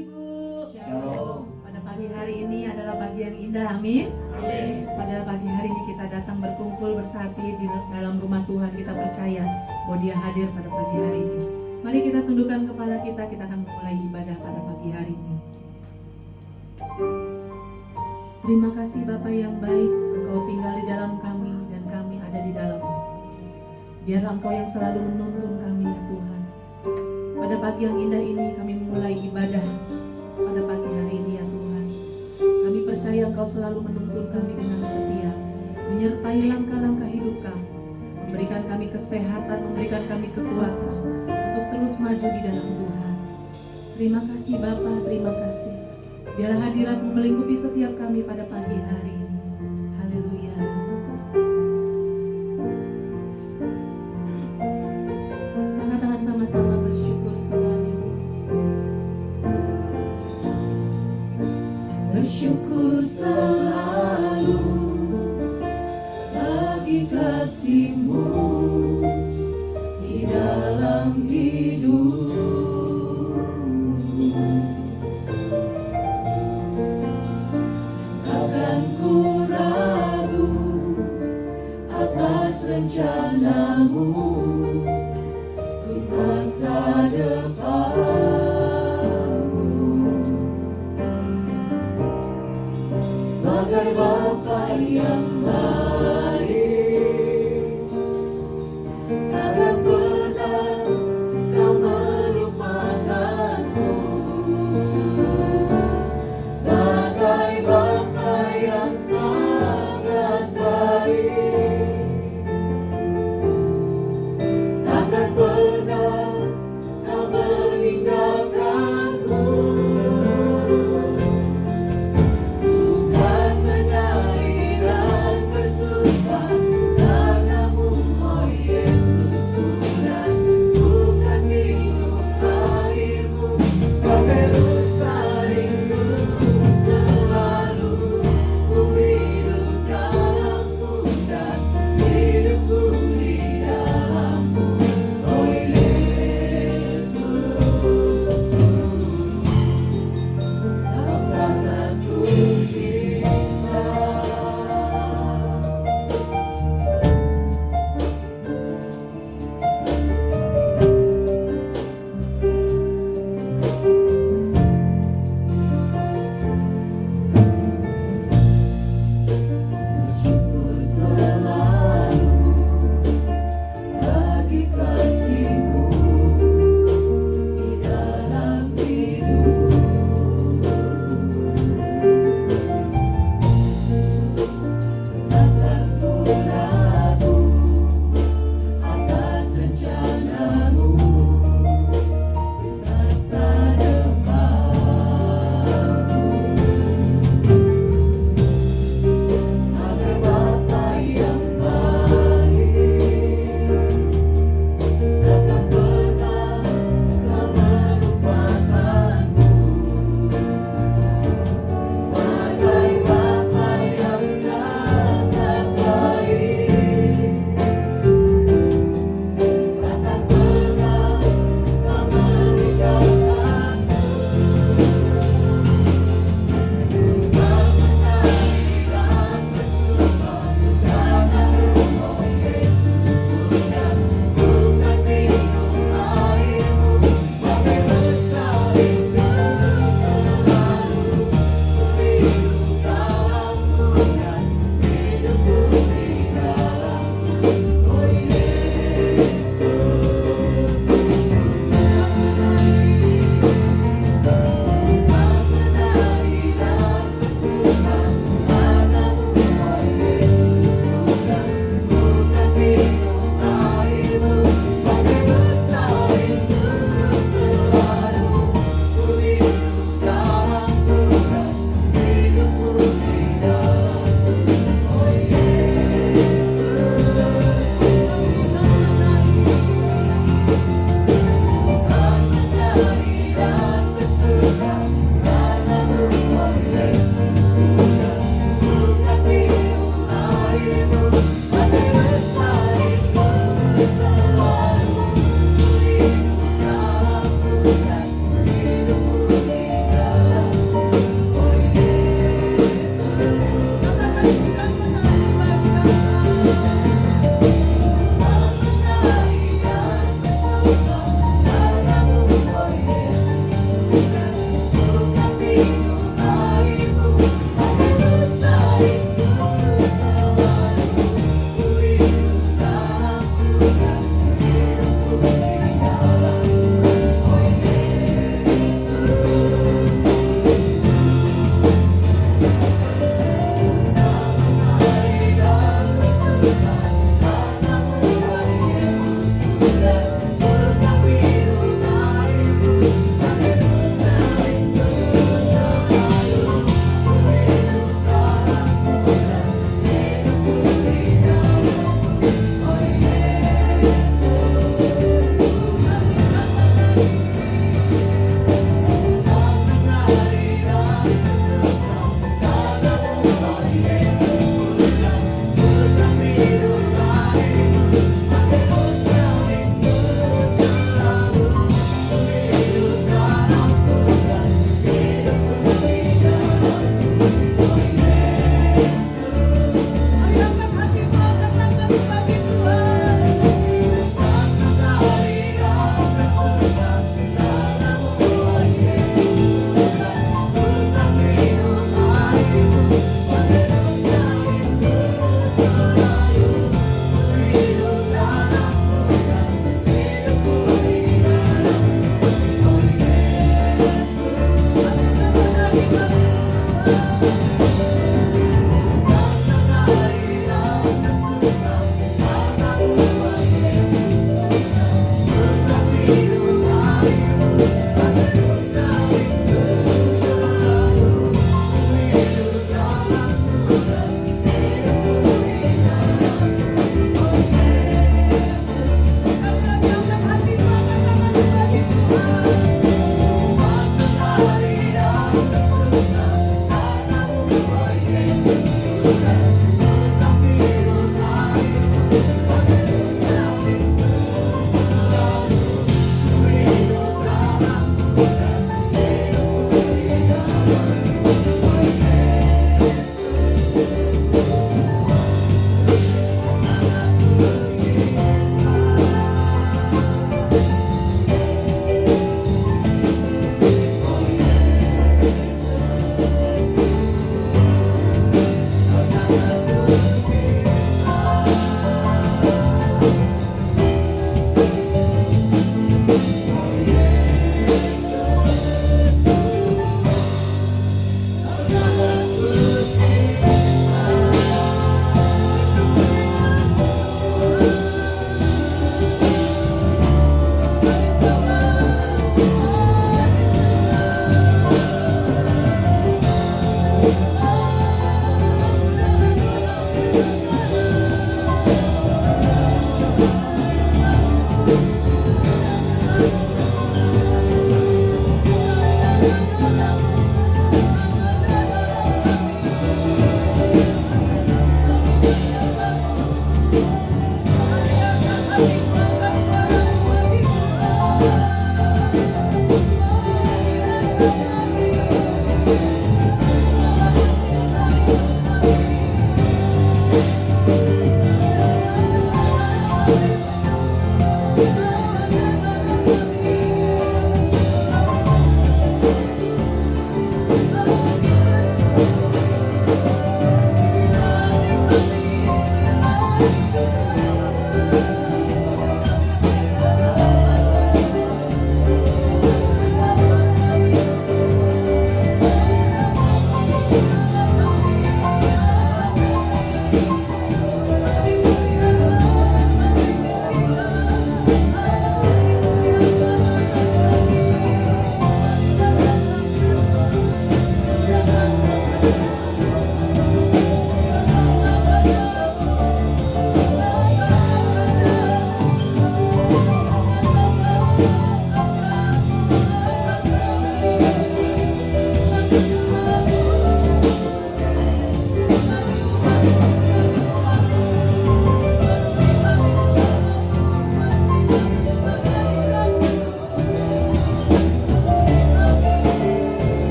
Ibu. Shalom. Pada pagi hari ini adalah pagi yang indah, amin. Amin. Pada pagi hari ini kita datang berkumpul bersatu di dalam rumah Tuhan. Kita percaya bahwa Dia hadir pada pagi hari ini. Mari kita tundukkan kepala kita akan memulai ibadah pada pagi hari ini. Terima kasih Bapa yang baik, Engkau tinggal di dalam kami dan kami ada di dalam-Mu. Biarlah Engkau yang selalu menuntun kami ya Tuhan. Pada pagi yang indah ini kami memulai ibadah pada pagi hari ini ya Tuhan. Kami percaya Engkau selalu menuntun kami dengan setia, menyertai langkah-langkah hidup kami, memberikan kami kesehatan, memberikan kami kekuatan untuk terus maju di dalam Tuhan. Terima kasih Bapa, terima kasih. Biarlah hadirat-Mu melingkupi setiap kami pada pagi hari ini. Haleluya. Tangan-tangan sama-sama bersyukur selalu. Bersyukur selalu bagi kasih-Mu di dalam hidup. Takkan ku ragu atas rencana-Mu untuk masa depan-Mu. Sebagai Bapa yang baik, takkan pernah Kau melupakanku. Sebagai Bapa yang sangat baik,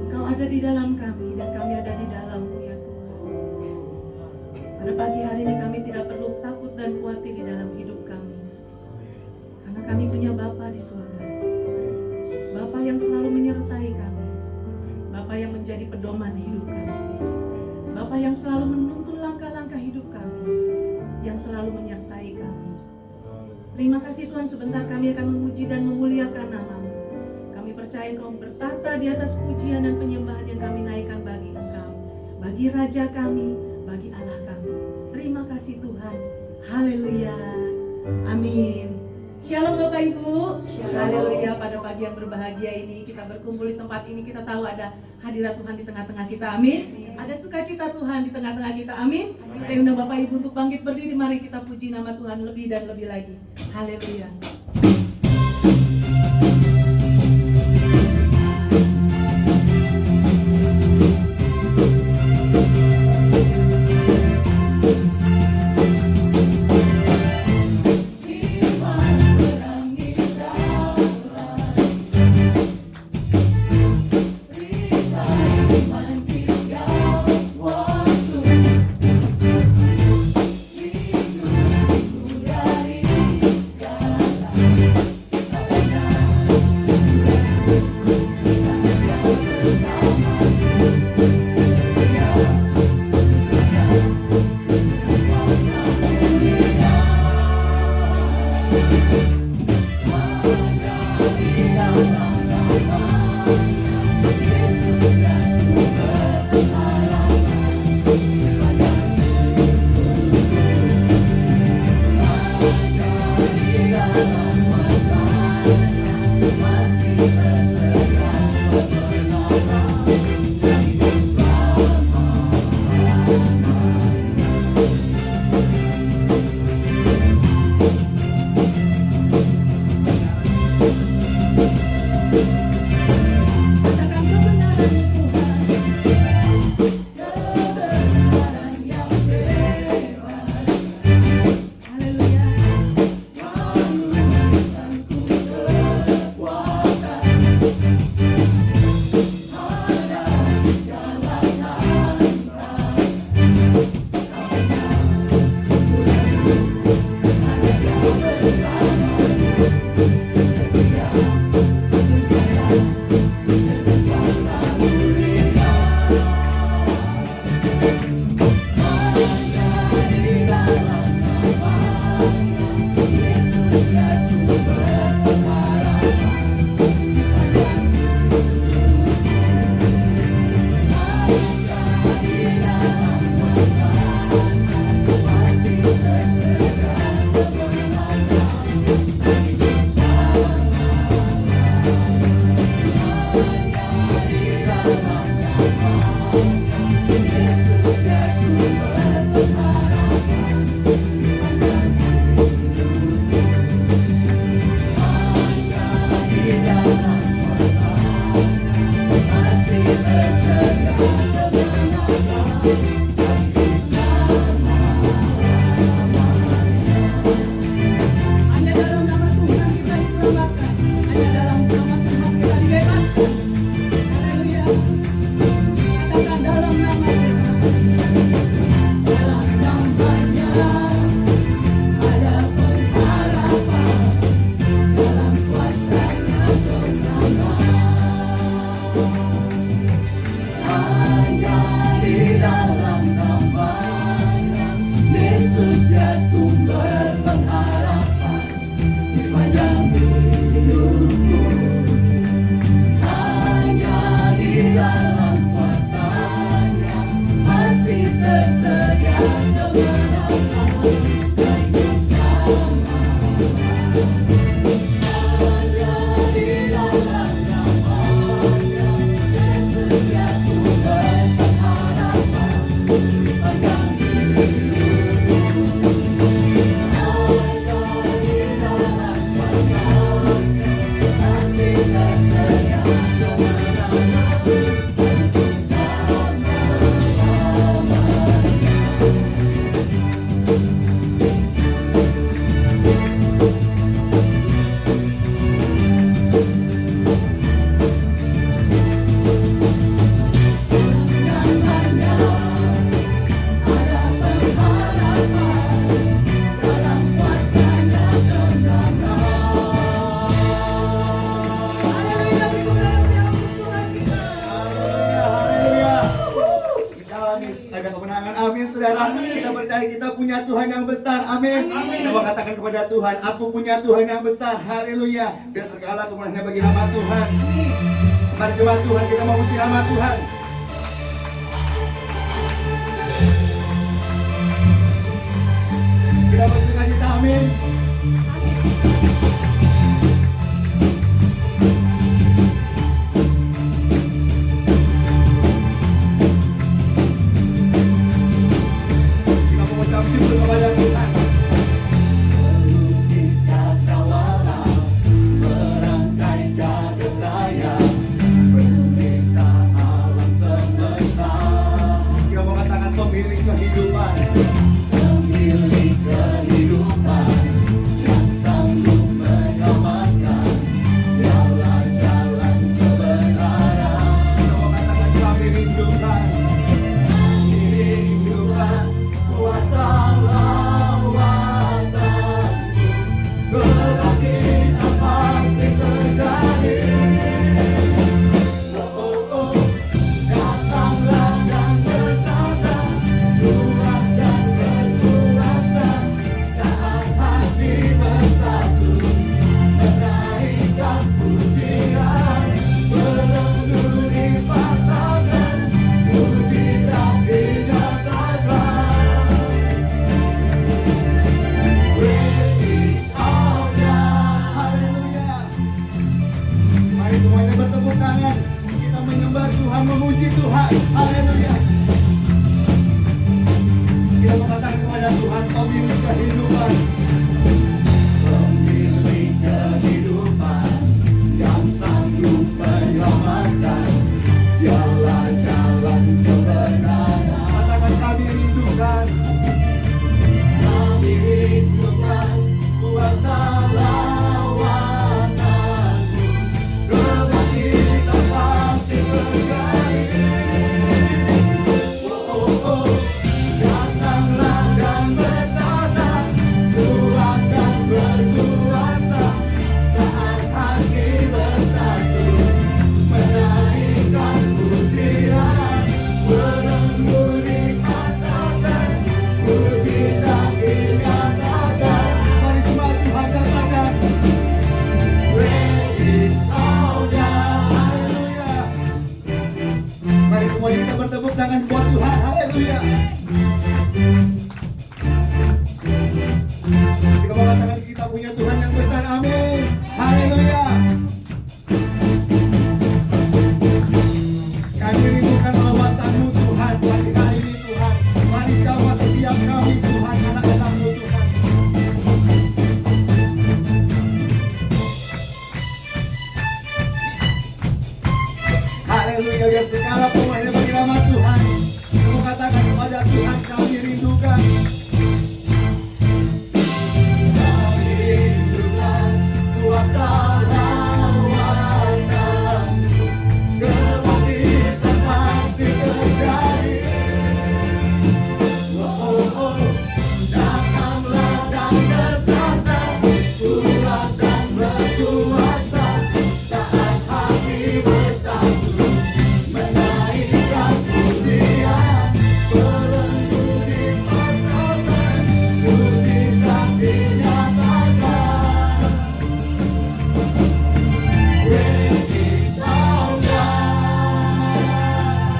Engkau ada di dalam kami dan kami ada di dalam-Mu ya Tuhan. Pada pagi hari ini kami tidak perlu takut dan khawatir di dalam hidup kami. Karena kami punya Bapa di surga. Bapa yang selalu menyertai kami. Bapa yang menjadi pedoman hidup kami. Bapa yang selalu menuntun langkah-langkah hidup kami. Yang selalu menyertai kami. Terima kasih Tuhan, sebentar kami akan memuji dan memuliakan nama-Mu. Kami percaya Engkau bertata di atas pujian dan penyembahan yang kami naikkan bagi Engkau, bagi Raja kami, bagi Allah kami. Terima kasih Tuhan. Haleluya. Amin. Shalom Bapak Ibu. Haleluya. Pada pagi yang berbahagia ini kita berkumpul di tempat ini, kita tahu ada hadirat Tuhan di tengah-tengah kita. Amin. Ada sukacita Tuhan di tengah-tengah kita. Amin. Saya undang Bapak Ibu untuk bangkit berdiri. Mari kita puji nama Tuhan lebih dan lebih lagi. Haleluya. Dari segala punya Tuhan yang besar. Amin. Coba katakan kepada Tuhan, aku punya Tuhan yang besar. Haleluya. Biar segala kemuliaan bagi nama Tuhan. Mari jemaat Tuhan, kita mau puji nama Tuhan. Kita bersuka cita, amin. Kita mengucap syukur kepada Tuhan. Melukisnya cawala, merangkai jagat raya, pencipta alam semesta, Kita mau katakan pemilik kehidupan. pemilik kehidupan, yang sanggup menyelamatkan, dialah jalan kebenaran. Kita mau katakan kami rindukan. Rindukan kuasa lawatan, kebangkitan pasti terjadi. Oh, datanglah dan bertata, Tuhan dan berkuasa, saat hati bersatu, menaikkan pujian, berenggu dipatahkan, mujizat dinyatakan. Great is our God. Haleluya. Mari semuanya bertepuk tangan. Kita menyembah Tuhan, memuji Tuhan. Haleluya. Kita mengatakan kepada Tuhan, pemilik kehidupan. Pemilik kehidupan, yang sanggup menyelamatkan, dialah jalan kebenaran. Katakan kami rindukan. Kami rindukan kuasa lawatan, kebangkitan pasti terjadi. Oh, datanglah dan bertata, Tuhan dan berkuasa, saat hati bersatu, menaikkan pujian, berenggu dikatakan, mujizat dinyatakan. Mari semua Tuhan katakan. Great is our God. Haleluya. Mari semuanya kita bertepuk tangan buat Tuhan. Haleluya. Kita mengatakan kita punya Tuhan yang besar. Amin. Haleluya. Kami rindukan lawatan-Mu Tuhan pagi hari ini Tuhan. Mari jawab setiap kami Tuhan, anak-anak-Mu Tuhan. Haleluya, biar segala kemuliaan bagi nama Tuhan. Kamu katakan kepada Tuhan, kami rindukan. Kami rindukan kuasa lawatan, kebangkitan pasti terjadi. Oh, datanglah dan bertata, Tuhan dan berkuasa, saat hati bersatu, menaikkan pujian, berenggu dipatahkan, mujizat dinyatakan. Great is our God.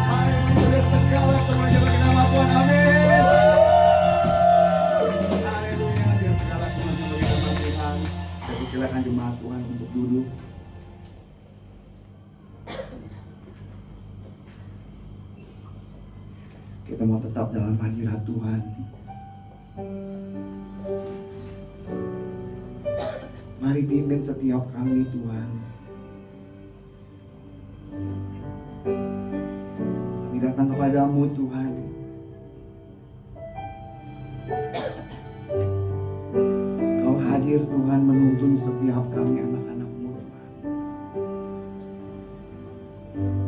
Haleluya, segala kemuliaan bagi nama Tuhan. Amin. Haleluya, biar segala kemuliaan bagi nama Tuhan. Jadi silakan jemaat Tuhan untuk duduk. Kita mau tetap dalam hadirat Tuhan. Mari pimpin setiap kami Tuhan. Kami datang kepadamu Tuhan. Kau hadir Tuhan menuntun setiap kami anak-anak-Mu Tuhan.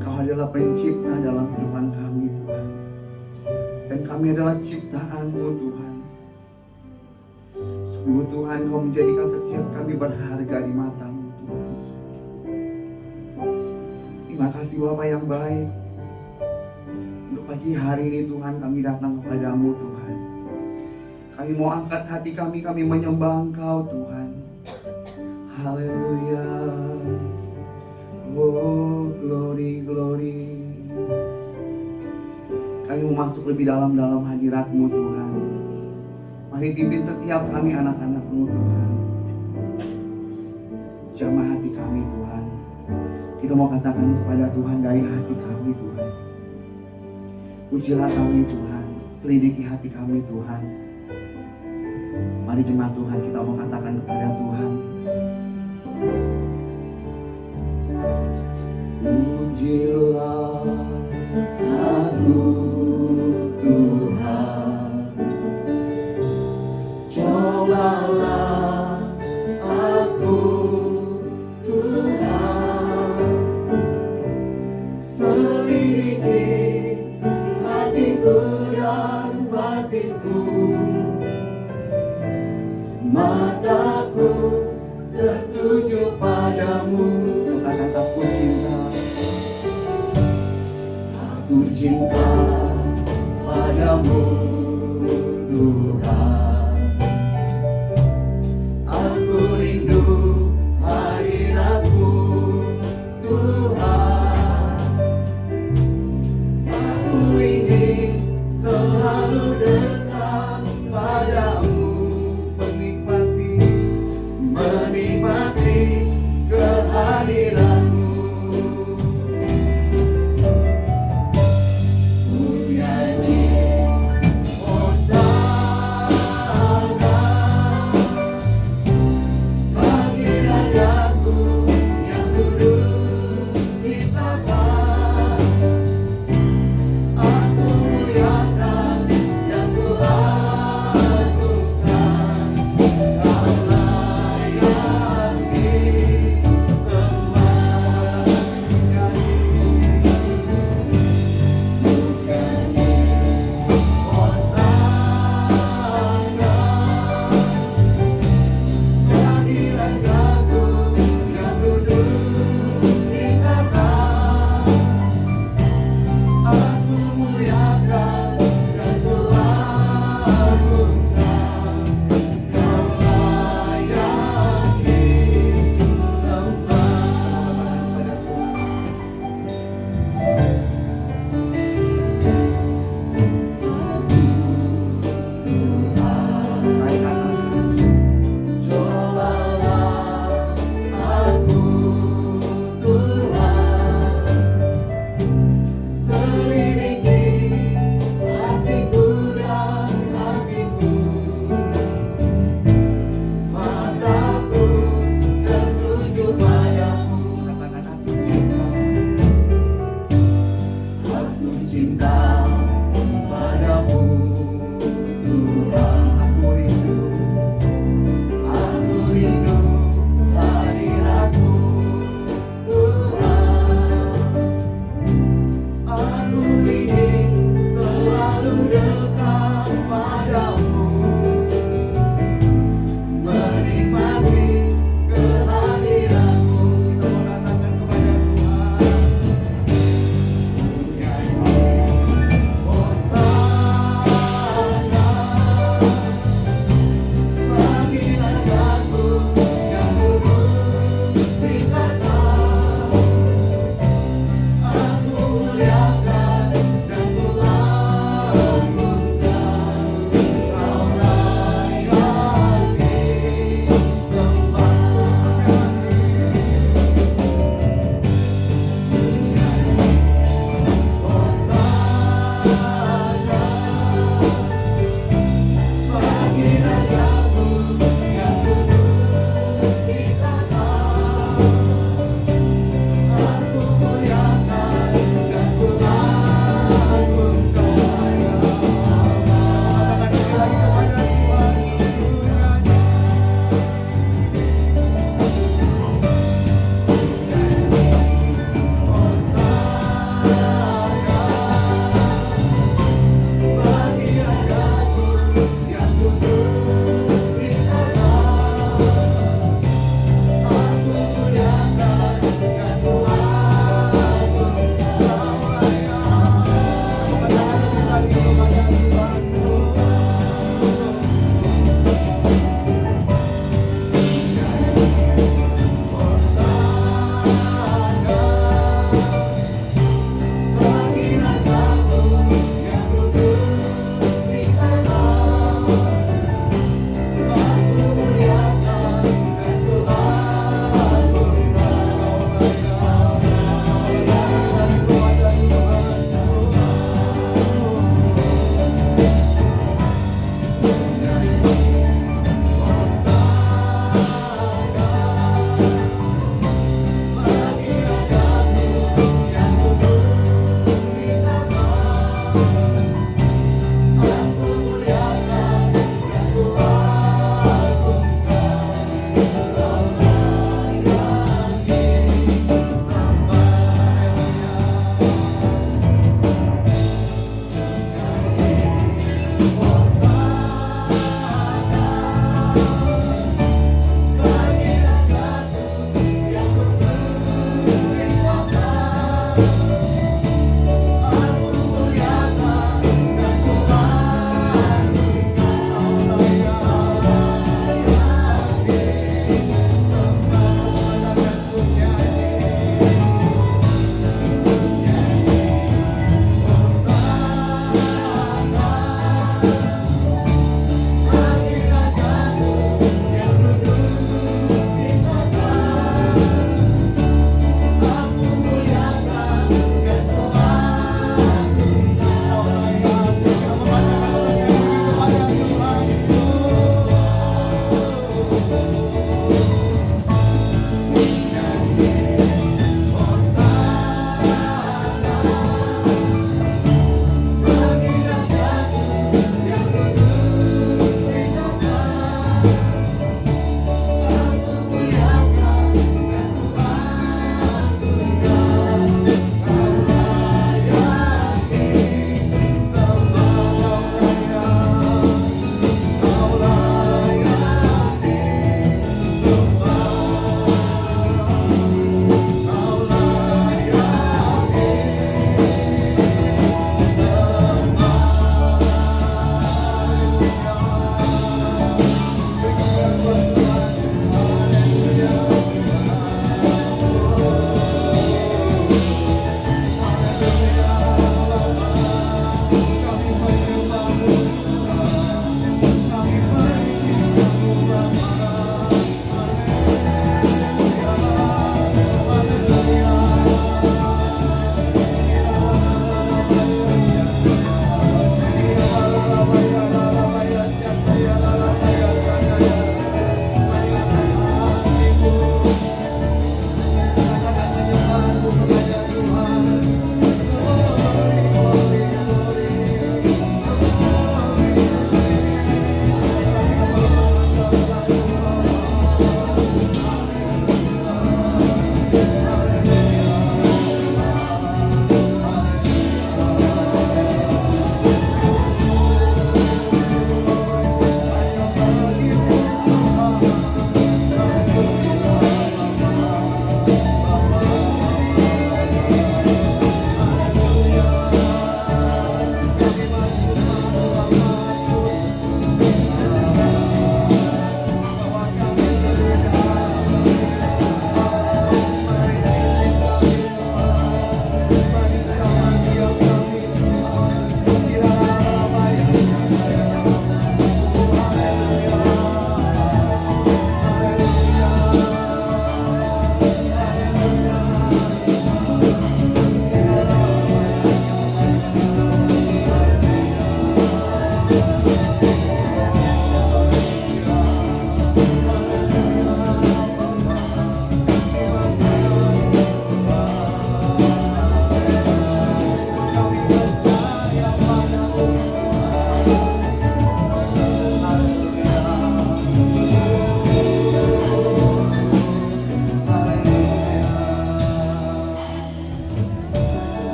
Engkau adalah pencipta dalam kehidupan kami Tuhan. Dan kami adalah ciptaan-Mu Tuhan. Sungguh Tuhan, Kau menjadikan setiap kami berharga di mata-Mu Tuhan. Terima kasih Bapa yang baik. Untuk pagi hari ini Tuhan kami datang kepadamu Tuhan. Kami mau angkat hati kami menyembah Engkau Tuhan. Haleluya. Oh, glory, glory. Kami mau masuk lebih dalam hadirat-Mu Tuhan. Mari pimpin setiap kami anak-anak-Mu Tuhan. Jamah hati kami Tuhan. Kita mau katakan kepada Tuhan dari hati kami Tuhan. Ujilah kami Tuhan. Selidiki hati kami Tuhan. Mari jemaat Tuhan, kita mau katakan kepada Tuhan. Ujilah aku Tuhan, cobalah aku Tuhan, selidiki hatiku dan batinku, mataku tertuju padamu. Katakan aku cinta. Aku cinta padamu Tuhan. Aku rindu hadirat-Mu Tuhan. Aku ingin selalu dekat padamu, menikmati kehadiran-Mu.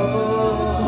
Oh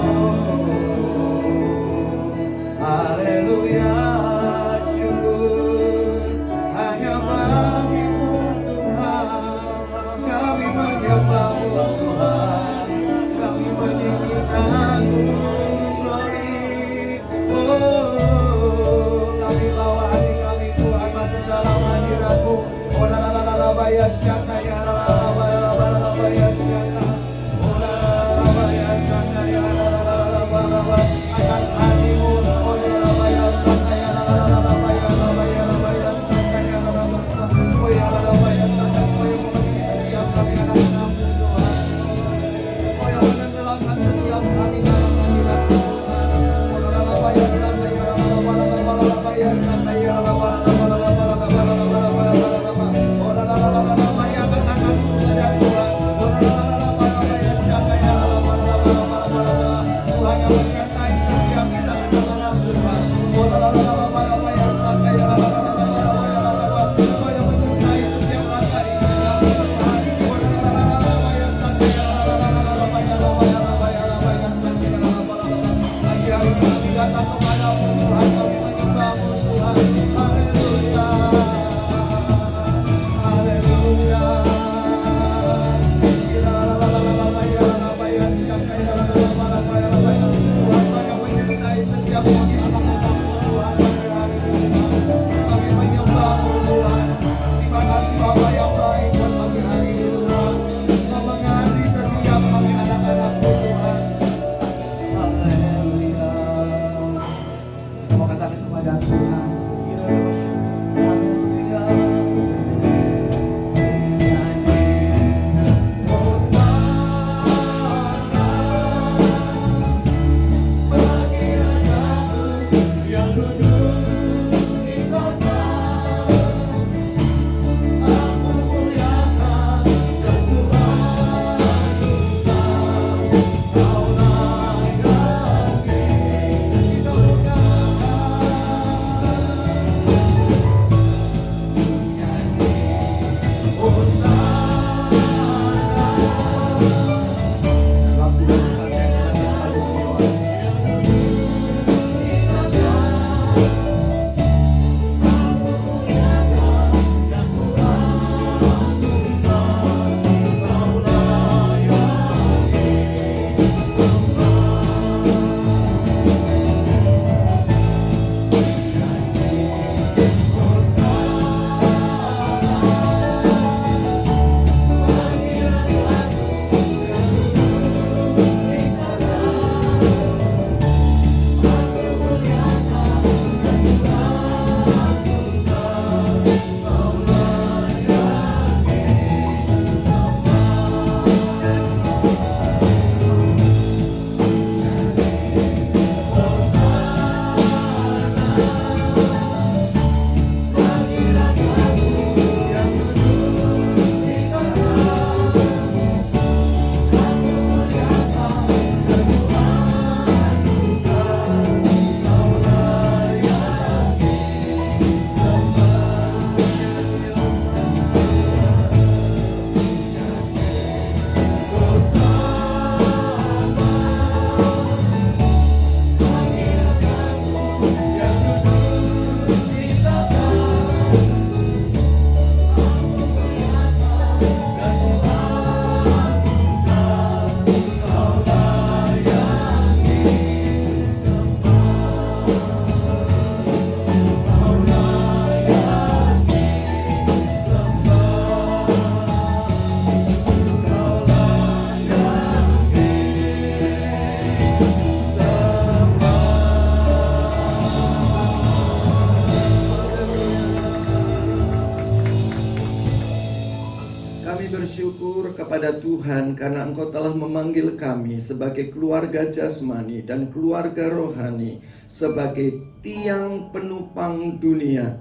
bersyukur kepada Tuhan karena Engkau telah memanggil kami sebagai keluarga jasmani dan keluarga rohani, sebagai tiang penopang dunia.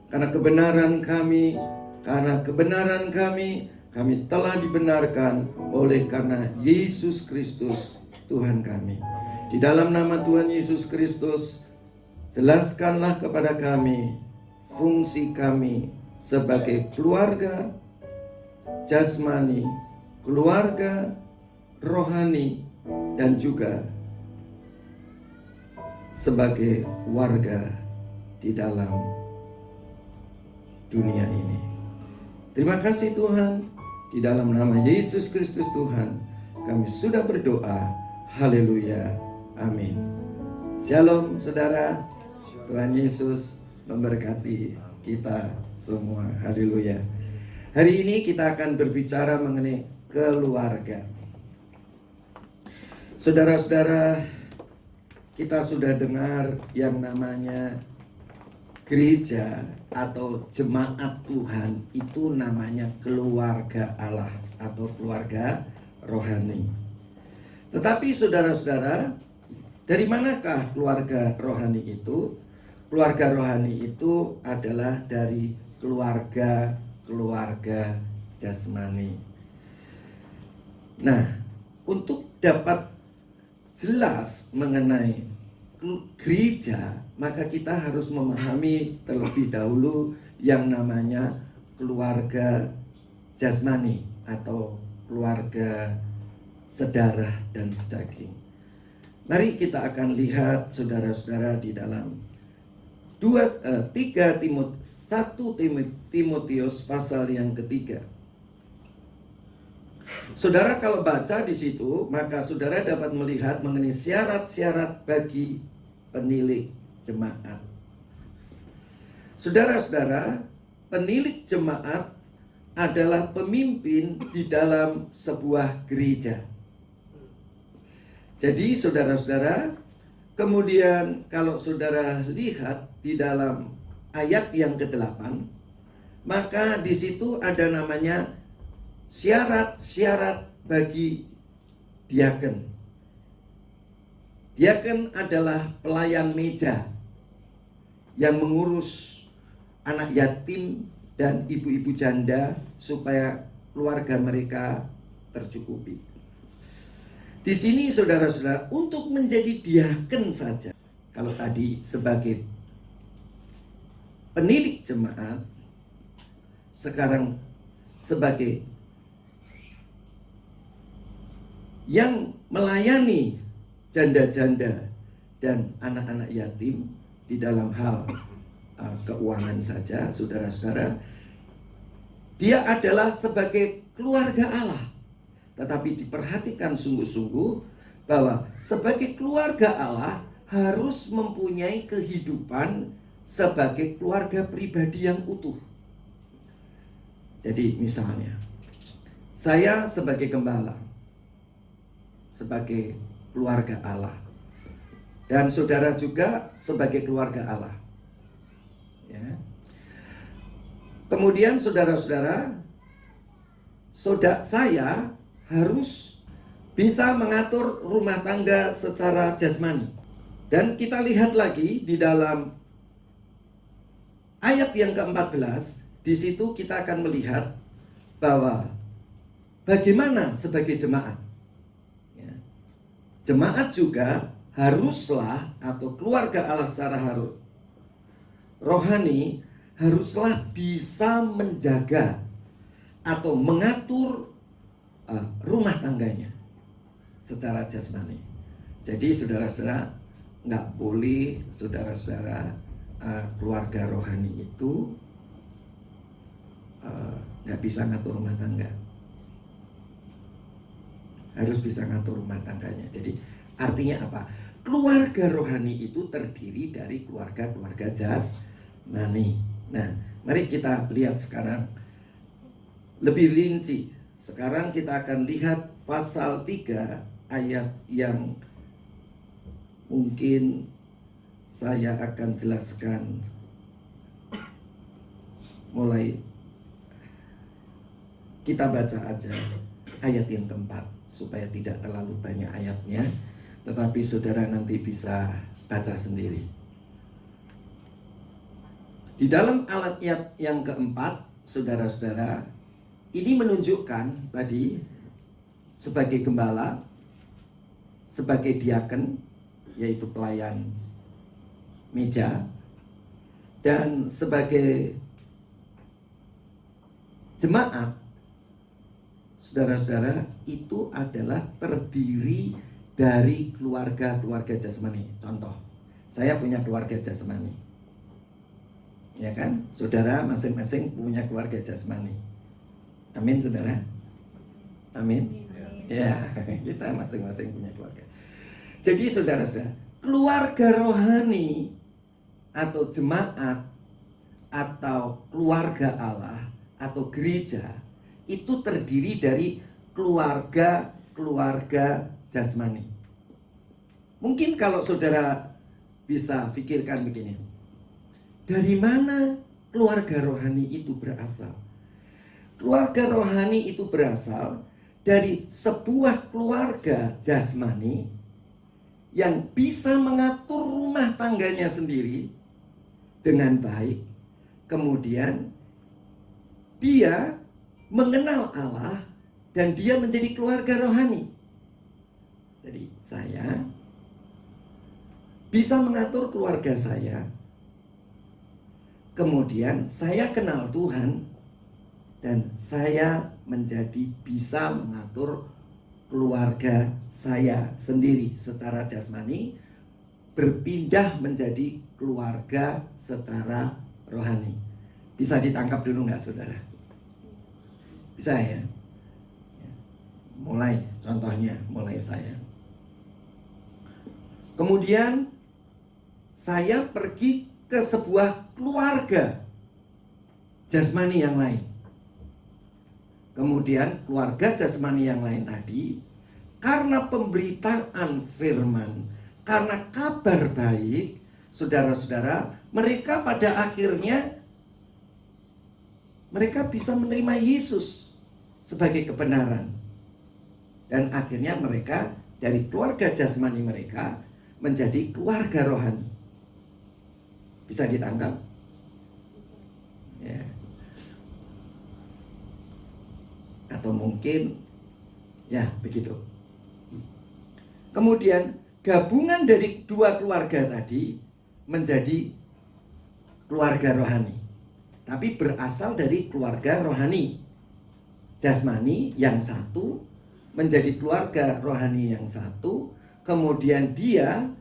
Karena kebenaran kami, kami telah dibenarkan oleh karena Yesus Kristus Tuhan kami. Di dalam nama Tuhan Yesus Kristus, jelaskanlah kepada kami fungsi kami sebagai keluarga jasmani, keluarga rohani, dan juga sebagai warga di dalam dunia ini. Terima kasih Tuhan, di dalam nama Yesus Kristus Tuhan kami sudah berdoa. Haleluya, amin. Shalom saudara, Tuhan Yesus memberkati kita semua. Haleluya. Hari ini kita akan berbicara mengenai keluarga. Saudara-saudara, kita sudah dengar yang namanya gereja atau jemaat Tuhan, itu namanya keluarga Allah atau keluarga rohani. Tetapi saudara-saudara, dari manakah keluarga rohani itu? Keluarga rohani itu adalah dari keluarga jasmani. Nah, untuk dapat jelas mengenai gereja, maka kita harus memahami terlebih dahulu yang namanya keluarga jasmani atau keluarga sedarah dan sedaging. Mari kita akan lihat saudara-saudara di dalam 1 Timotius pasal yang ketiga. Saudara kalau baca di situ, maka saudara dapat melihat mengenai syarat-syarat bagi penilik jemaat. Saudara-saudara, penilik jemaat adalah pemimpin di dalam sebuah gereja. Jadi saudara-saudara, kemudian kalau saudara lihat di dalam ayat yang ke-8, maka di situ ada namanya syarat-syarat bagi diaken. Diaken adalah pelayan meja yang mengurus anak yatim dan ibu-ibu janda supaya keluarga mereka tercukupi. Di sini saudara-saudara, untuk menjadi diaken saja, kalau tadi sebagai penilik jemaat, sekarang sebagai yang melayani janda-janda dan anak-anak yatim di dalam hal keuangan saja, saudara-saudara, dia adalah sebagai keluarga Allah. Tetapi diperhatikan sungguh-sungguh bahwa sebagai keluarga Allah harus mempunyai kehidupan sebagai keluarga pribadi yang utuh. Jadi misalnya, saya sebagai gembala, sebagai keluarga Allah, dan saudara juga sebagai keluarga Allah, ya. Kemudian saudara-saudara, saya harus bisa mengatur rumah tangga secara jasmani. Dan kita lihat lagi di dalam ayat yang ke-14, di situ kita akan melihat bahwa bagaimana sebagai jemaat. Jemaat juga haruslah, atau keluarga Allah secara rohani haruslah bisa menjaga atau mengatur rumah tangganya secara jasmani. Jadi saudara-saudara, nggak boleh saudara-saudara keluarga rohani itu nggak bisa ngatur rumah tangga. Harus bisa ngatur rumah tangganya. Jadi artinya apa? Keluarga rohani itu terdiri dari keluarga jasmani. Nah, mari kita lihat sekarang lebih rinci. Sekarang kita akan lihat pasal 3 ayat yang mungkin saya akan jelaskan mulai kita baca aja ayat yang keempat supaya tidak terlalu banyak ayatnya, tetapi saudara nanti bisa baca sendiri. Di dalam ayat yang keempat, saudara-saudara, ini menunjukkan tadi sebagai gembala, sebagai diaken, yaitu pelayan meja, dan sebagai jemaat, saudara-saudara, itu adalah terdiri dari keluarga jasmani. Contoh, saya punya keluarga jasmani, ya kan? Saudara masing-masing punya keluarga jasmani. Amin, saudara. Amin. Ya, kita masing-masing punya keluarga. Jadi saudara-saudara, keluarga rohani atau jemaat atau keluarga Allah atau gereja itu terdiri dari keluarga-keluarga jasmani. Mungkin kalau saudara bisa pikirkan begini, dari mana keluarga rohani itu berasal? Keluarga rohani itu berasal dari sebuah keluarga jasmani yang bisa mengatur rumah tangganya sendiri dengan baik. Kemudian dia mengenal Allah dan dia menjadi keluarga rohani. Jadi saya bisa mengatur keluarga saya. Kemudian saya kenal Tuhan dan saya menjadi bisa mengatur keluarga saya sendiri secara jasmani, berpindah menjadi keluarga secara rohani. Bisa ditangkap dulu nggak saudara? Bisa ya? Mulai, contohnya mulai saya. Kemudian saya pergi ke sebuah keluarga jasmani yang lain. Kemudian keluarga jasmani yang lain tadi, karena pemberitaan firman, karena kabar baik, saudara-saudara, mereka pada akhirnya mereka bisa menerima Yesus sebagai kebenaran. Dan akhirnya mereka dari keluarga jasmani mereka menjadi keluarga rohani. Bisa ditangkap? Ya. Atau mungkin ya begitu. Kemudian gabungan dari dua keluarga tadi menjadi keluarga rohani, tapi berasal dari keluarga rohani jasmani yang satu menjadi keluarga rohani yang satu. Kemudian dia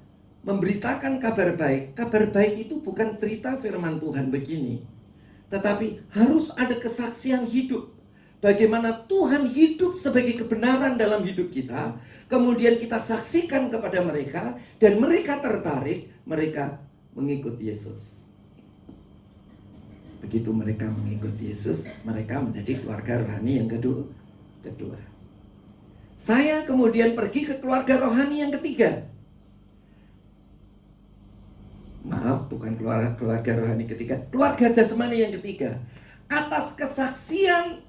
memberitakan kabar baik. Kabar baik itu bukan cerita firman Tuhan begini, tetapi harus ada kesaksian hidup. Bagaimana Tuhan hidup sebagai kebenaran dalam hidup kita. Kemudian kita saksikan kepada mereka. Dan mereka tertarik. Mereka mengikut Yesus. Begitu mereka mengikut Yesus, mereka menjadi keluarga rohani yang kedua. Saya kemudian pergi ke keluarga rohani yang ketiga. Maaf, bukan keluarga rohani ketiga, keluarga jasmani yang ketiga. Atas kesaksian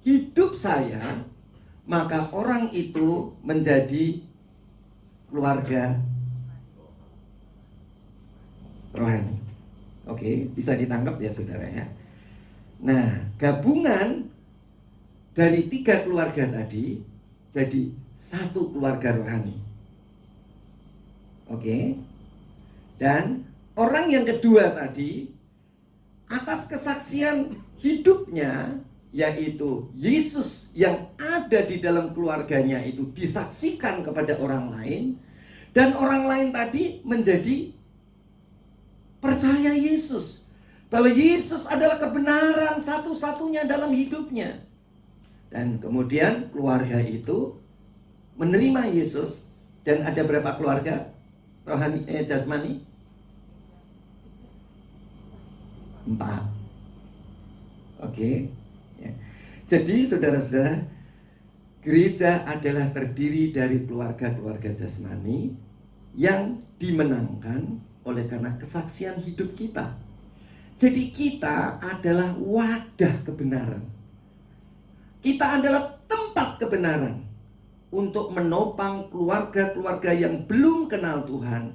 hidup saya, maka orang itu menjadi keluarga rohani. Oke, bisa ditangkap ya saudara ya. Nah, gabungan dari tiga keluarga tadi jadi satu keluarga rohani. Oke. Dan orang yang kedua tadi, atas kesaksian hidupnya, yaitu Yesus yang ada di dalam keluarganya itu disaksikan kepada orang lain, dan orang lain tadi menjadi percaya Yesus, bahwa Yesus adalah kebenaran satu-satunya dalam hidupnya. Dan kemudian keluarga itu menerima Yesus. Dan ada berapa keluarga rohani jasmani? 4. Oke. Ya. Jadi saudara-saudara, gereja adalah terdiri dari keluarga-keluarga jasmani yang dimenangkan oleh karena kesaksian hidup kita. Jadi kita adalah wadah kebenaran. Kita adalah tempat kebenaran untuk menopang keluarga-keluarga yang belum kenal Tuhan,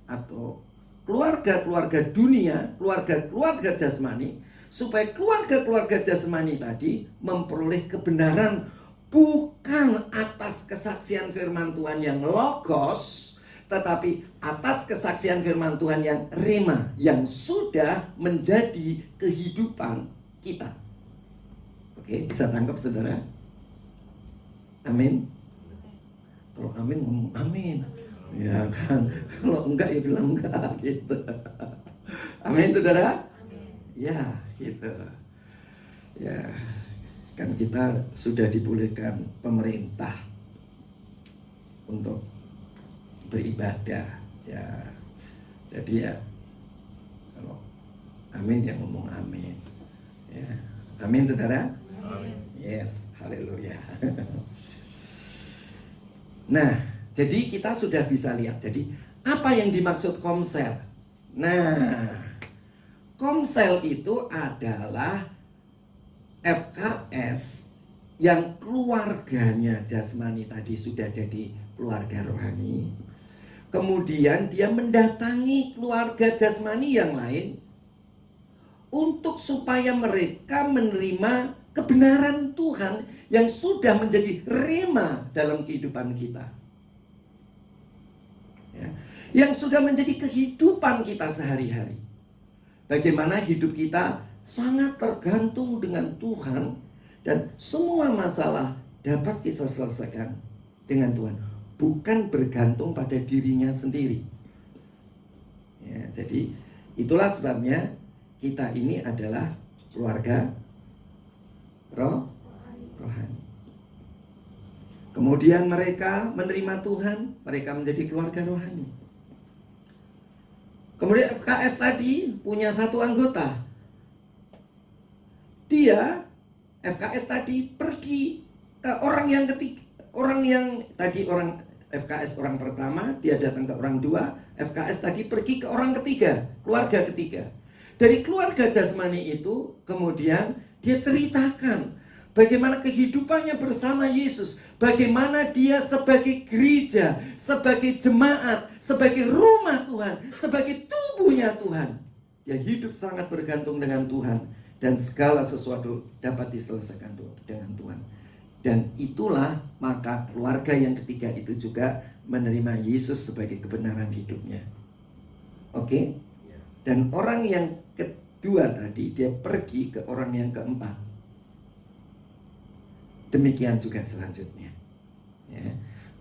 atau keluarga-keluarga dunia, keluarga-keluarga jasmani, supaya keluarga-keluarga jasmani tadi memperoleh kebenaran bukan atas kesaksian firman Tuhan yang logos, tetapi atas kesaksian firman Tuhan yang rema, yang sudah menjadi kehidupan kita. Oke, bisa tangkap saudara? Amin. Kalau amin ngomong amin. Ya kan. Kalau enggak ya bilang enggak gitu. Amin saudara? Ya gitu. Ya, kan kita sudah dibolehkan pemerintah untuk beribadah. Ya. Jadi ya kalau amin ya ngomong amin. Ya. Amin, saudara. Amin. Yes, haleluya. Nah, jadi kita sudah bisa lihat. Jadi apa yang dimaksud komsel? Nah, komsel itu adalah FKS yang keluarganya jasmani tadi sudah jadi keluarga rohani. Kemudian dia mendatangi keluarga jasmani yang lain untuk supaya mereka menerima kebenaran Tuhan yang sudah menjadi rema dalam kehidupan kita. Ya, yang sudah menjadi kehidupan kita sehari-hari. Bagaimana hidup kita sangat tergantung dengan Tuhan dan semua masalah dapat kita selesaikan dengan Tuhan, bukan bergantung pada dirinya sendiri. Ya, jadi itulah sebabnya kita ini adalah keluarga rohani. Kemudian mereka menerima Tuhan, mereka menjadi keluarga rohani. Kemudian FKS tadi punya satu anggota. Dia FKS tadi pergi ke orang yang ketiga, orang FKS orang pertama, dia datang ke orang dua, FKS tadi pergi ke orang ketiga, keluarga ketiga. Dari keluarga jasmani itu kemudian dia ceritakan bagaimana kehidupannya bersama Yesus, bagaimana dia sebagai gereja, sebagai jemaat, sebagai rumah Tuhan, sebagai tubuhnya Tuhan. Dia hidup sangat bergantung dengan Tuhan dan segala sesuatu dapat diselesaikan dengan Tuhan. Dan itulah maka keluarga yang ketiga itu juga menerima Yesus sebagai kebenaran hidupnya. Oke? Dan orang yang kedua tadi dia pergi ke orang yang keempat. Demikian juga selanjutnya. Ya.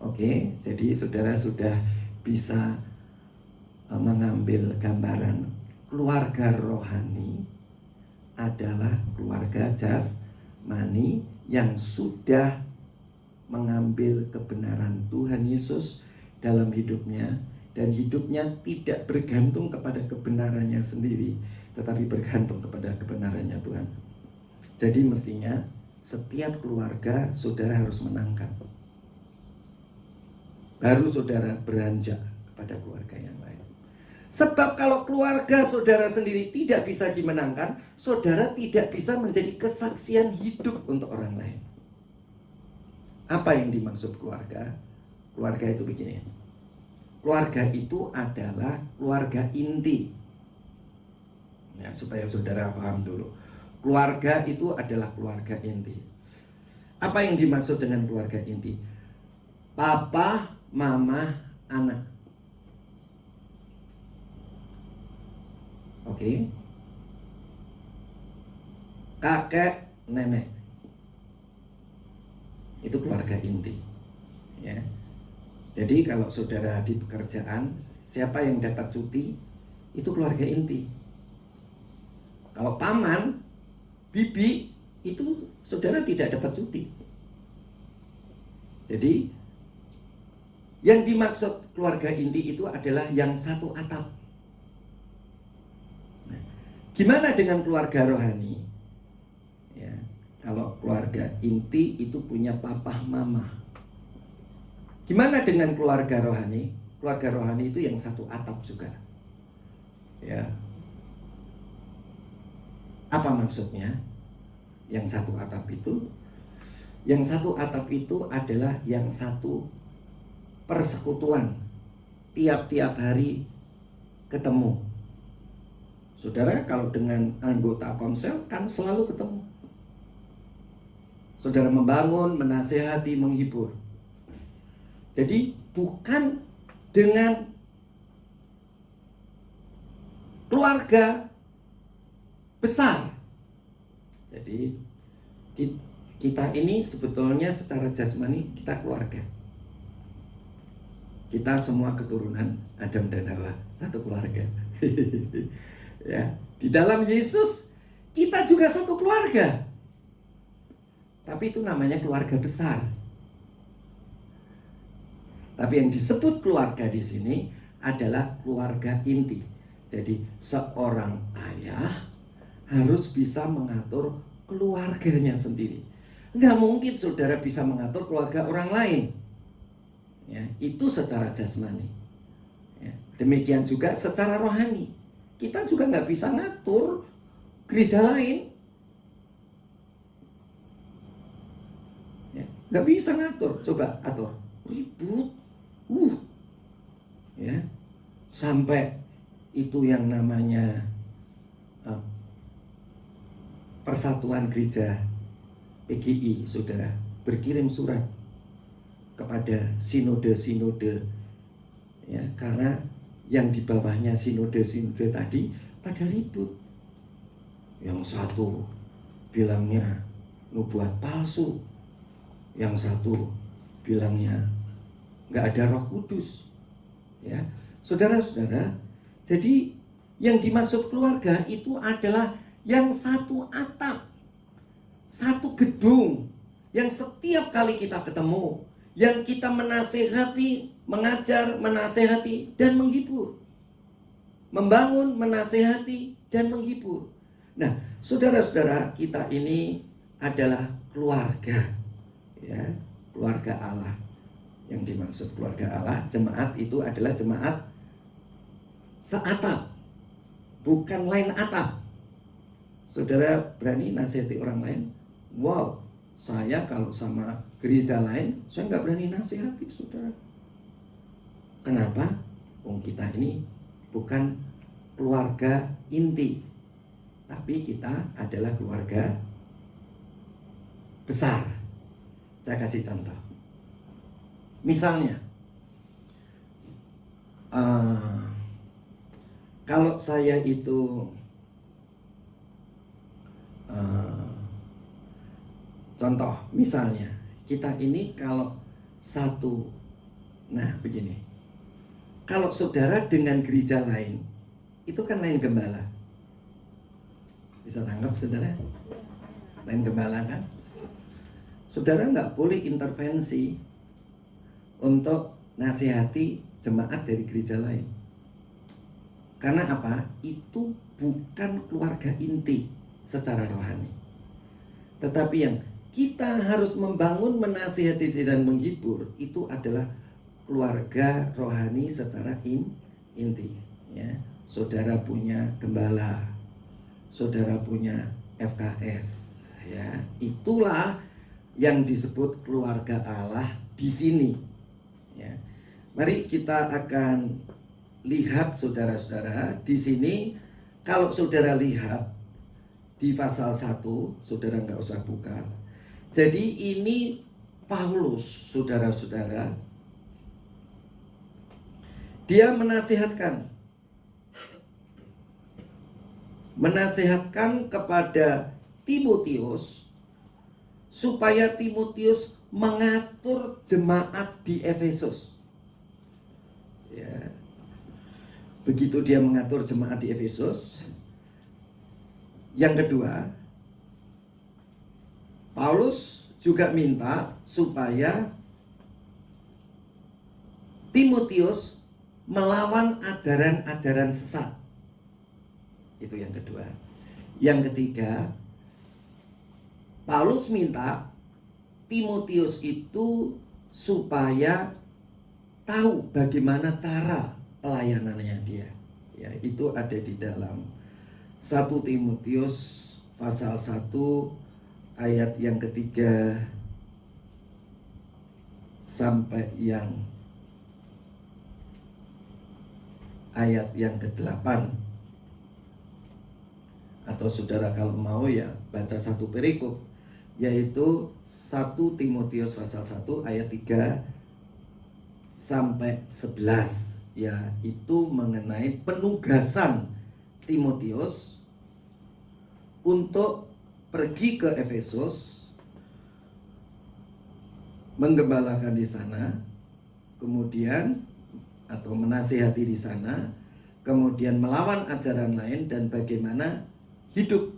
Oke, jadi saudara sudah bisa mengambil gambaran keluarga rohani adalah keluarga jasmani yang sudah mengambil kebenaran Tuhan Yesus dalam hidupnya dan hidupnya tidak bergantung kepada kebenarannya sendiri, tetapi bergantung kepada kebenarannya Tuhan. Jadi mestinya setiap keluarga saudara harus menangkan. Baru saudara beranjak kepada keluarga yang lain. Sebab kalau keluarga saudara sendiri tidak bisa dimenangkan, saudara tidak bisa menjadi kesaksian hidup untuk orang lain. Apa yang dimaksud keluarga? Keluarga itu begini. Keluarga itu adalah keluarga inti. Ya, supaya saudara paham dulu. Keluarga itu adalah keluarga inti. Apa yang dimaksud dengan keluarga inti? Papa, mama, anak. Oke. Kakek, nenek. Itu keluarga inti. Ya. Jadi kalau saudara di pekerjaan, siapa yang dapat cuti? Itu keluarga inti. Kalau paman, bibi, itu saudara tidak dapat cuti. Jadi yang dimaksud keluarga inti itu adalah yang satu atap. Nah, gimana dengan keluarga rohani? Ya, kalau keluarga inti itu punya papa mama. Gimana dengan keluarga rohani? Keluarga rohani itu yang satu atap juga. Ya. Apa maksudnya? Yang satu atap itu? Yang satu atap itu adalah yang satu persekutuan. Tiap-tiap hari ketemu. Saudara kalau dengan anggota komsel kan selalu ketemu. Saudara membangun, menasehati, menghibur. Jadi bukan dengan keluarga besar. Jadi kita ini sebetulnya secara jasmani kita keluarga. Kita semua keturunan Adam dan Hawa, satu keluarga. Ya, di dalam Yesus kita juga satu keluarga. Tapi itu namanya keluarga besar. Tapi yang disebut keluarga di sini adalah keluarga inti. Jadi seorang ayah harus bisa mengatur keluarganya sendiri. Nggak mungkin saudara bisa mengatur keluarga orang lain. Ya, itu secara jasmani. Ya, demikian juga secara rohani. Kita juga nggak bisa ngatur gereja lain. Ya, nggak bisa ngatur. Coba atur. Ribut. Ya, sampai itu yang namanya Persatuan Gereja PGI, saudara, berkirim surat kepada sinode-sinode, ya, karena yang di bawahnya sinode-sinode tadi pada ribut. Yang satu bilangnya nubuat palsu, yang satu bilangnya nggak ada Roh Kudus, ya, saudara-saudara. Jadi yang dimaksud keluarga itu adalah yang satu atap, satu gedung, yang setiap kali kita ketemu, yang kita menasehati, mengajar, menasehati, dan menghibur. Membangun, menasehati, dan menghibur. Nah, saudara-saudara, kita ini adalah keluarga, ya, keluarga Allah. Yang dimaksud keluarga Allah, jemaat itu adalah jemaat seatap, bukan lain atap. Saudara berani nasihati orang lain? Wow, saya kalau sama gereja lain, saya nggak berani nasihati, saudara. Kenapa? Kita ini bukan keluarga inti, tapi kita adalah keluarga besar. Saya kasih contoh. Misalnya, kalau saya itu contoh, misalnya kita ini kalau satu, nah begini, kalau saudara dengan gereja lain, itu kan lain gembala. Bisa tanggap saudara? Lain gembala kan? Saudara nggak boleh intervensi untuk nasihati jemaat dari gereja lain. Karena apa? Itu bukan keluarga inti secara rohani. Tetapi yang kita harus membangun, menasihati dan menghibur itu adalah keluarga rohani secara inti, ya. Saudara punya gembala, saudara punya FKS, ya. Itulah yang disebut keluarga Allah di sini, ya. Mari kita akan lihat, saudara-saudara, di sini. Kalau saudara lihat di pasal 1, saudara nggak usah buka. Jadi ini Paulus, saudara-saudara, dia menasihatkan kepada Timotius supaya Timotius mengatur jemaat di Efesus. Ya. Begitu dia mengatur jemaat di Efesus, yang kedua, Paulus juga minta supaya Timotius melawan ajaran-ajaran sesat. Itu yang kedua. Yang ketiga, Paulus minta Timotius itu supaya tahu bagaimana cara pelayanannya dia. Ya, itu ada di dalam 1 Timotius pasal 1 ayat yang ketiga sampai yang ayat yang ke-8. Atau saudara kalau mau ya baca satu perikop, yaitu 1 Timotius pasal 1 ayat 3 sampai 11, ya, itu mengenai penugasan Timotius untuk pergi ke Efesus, menggembalakan di sana, kemudian atau menasihati di sana, kemudian melawan ajaran lain, dan bagaimana hidup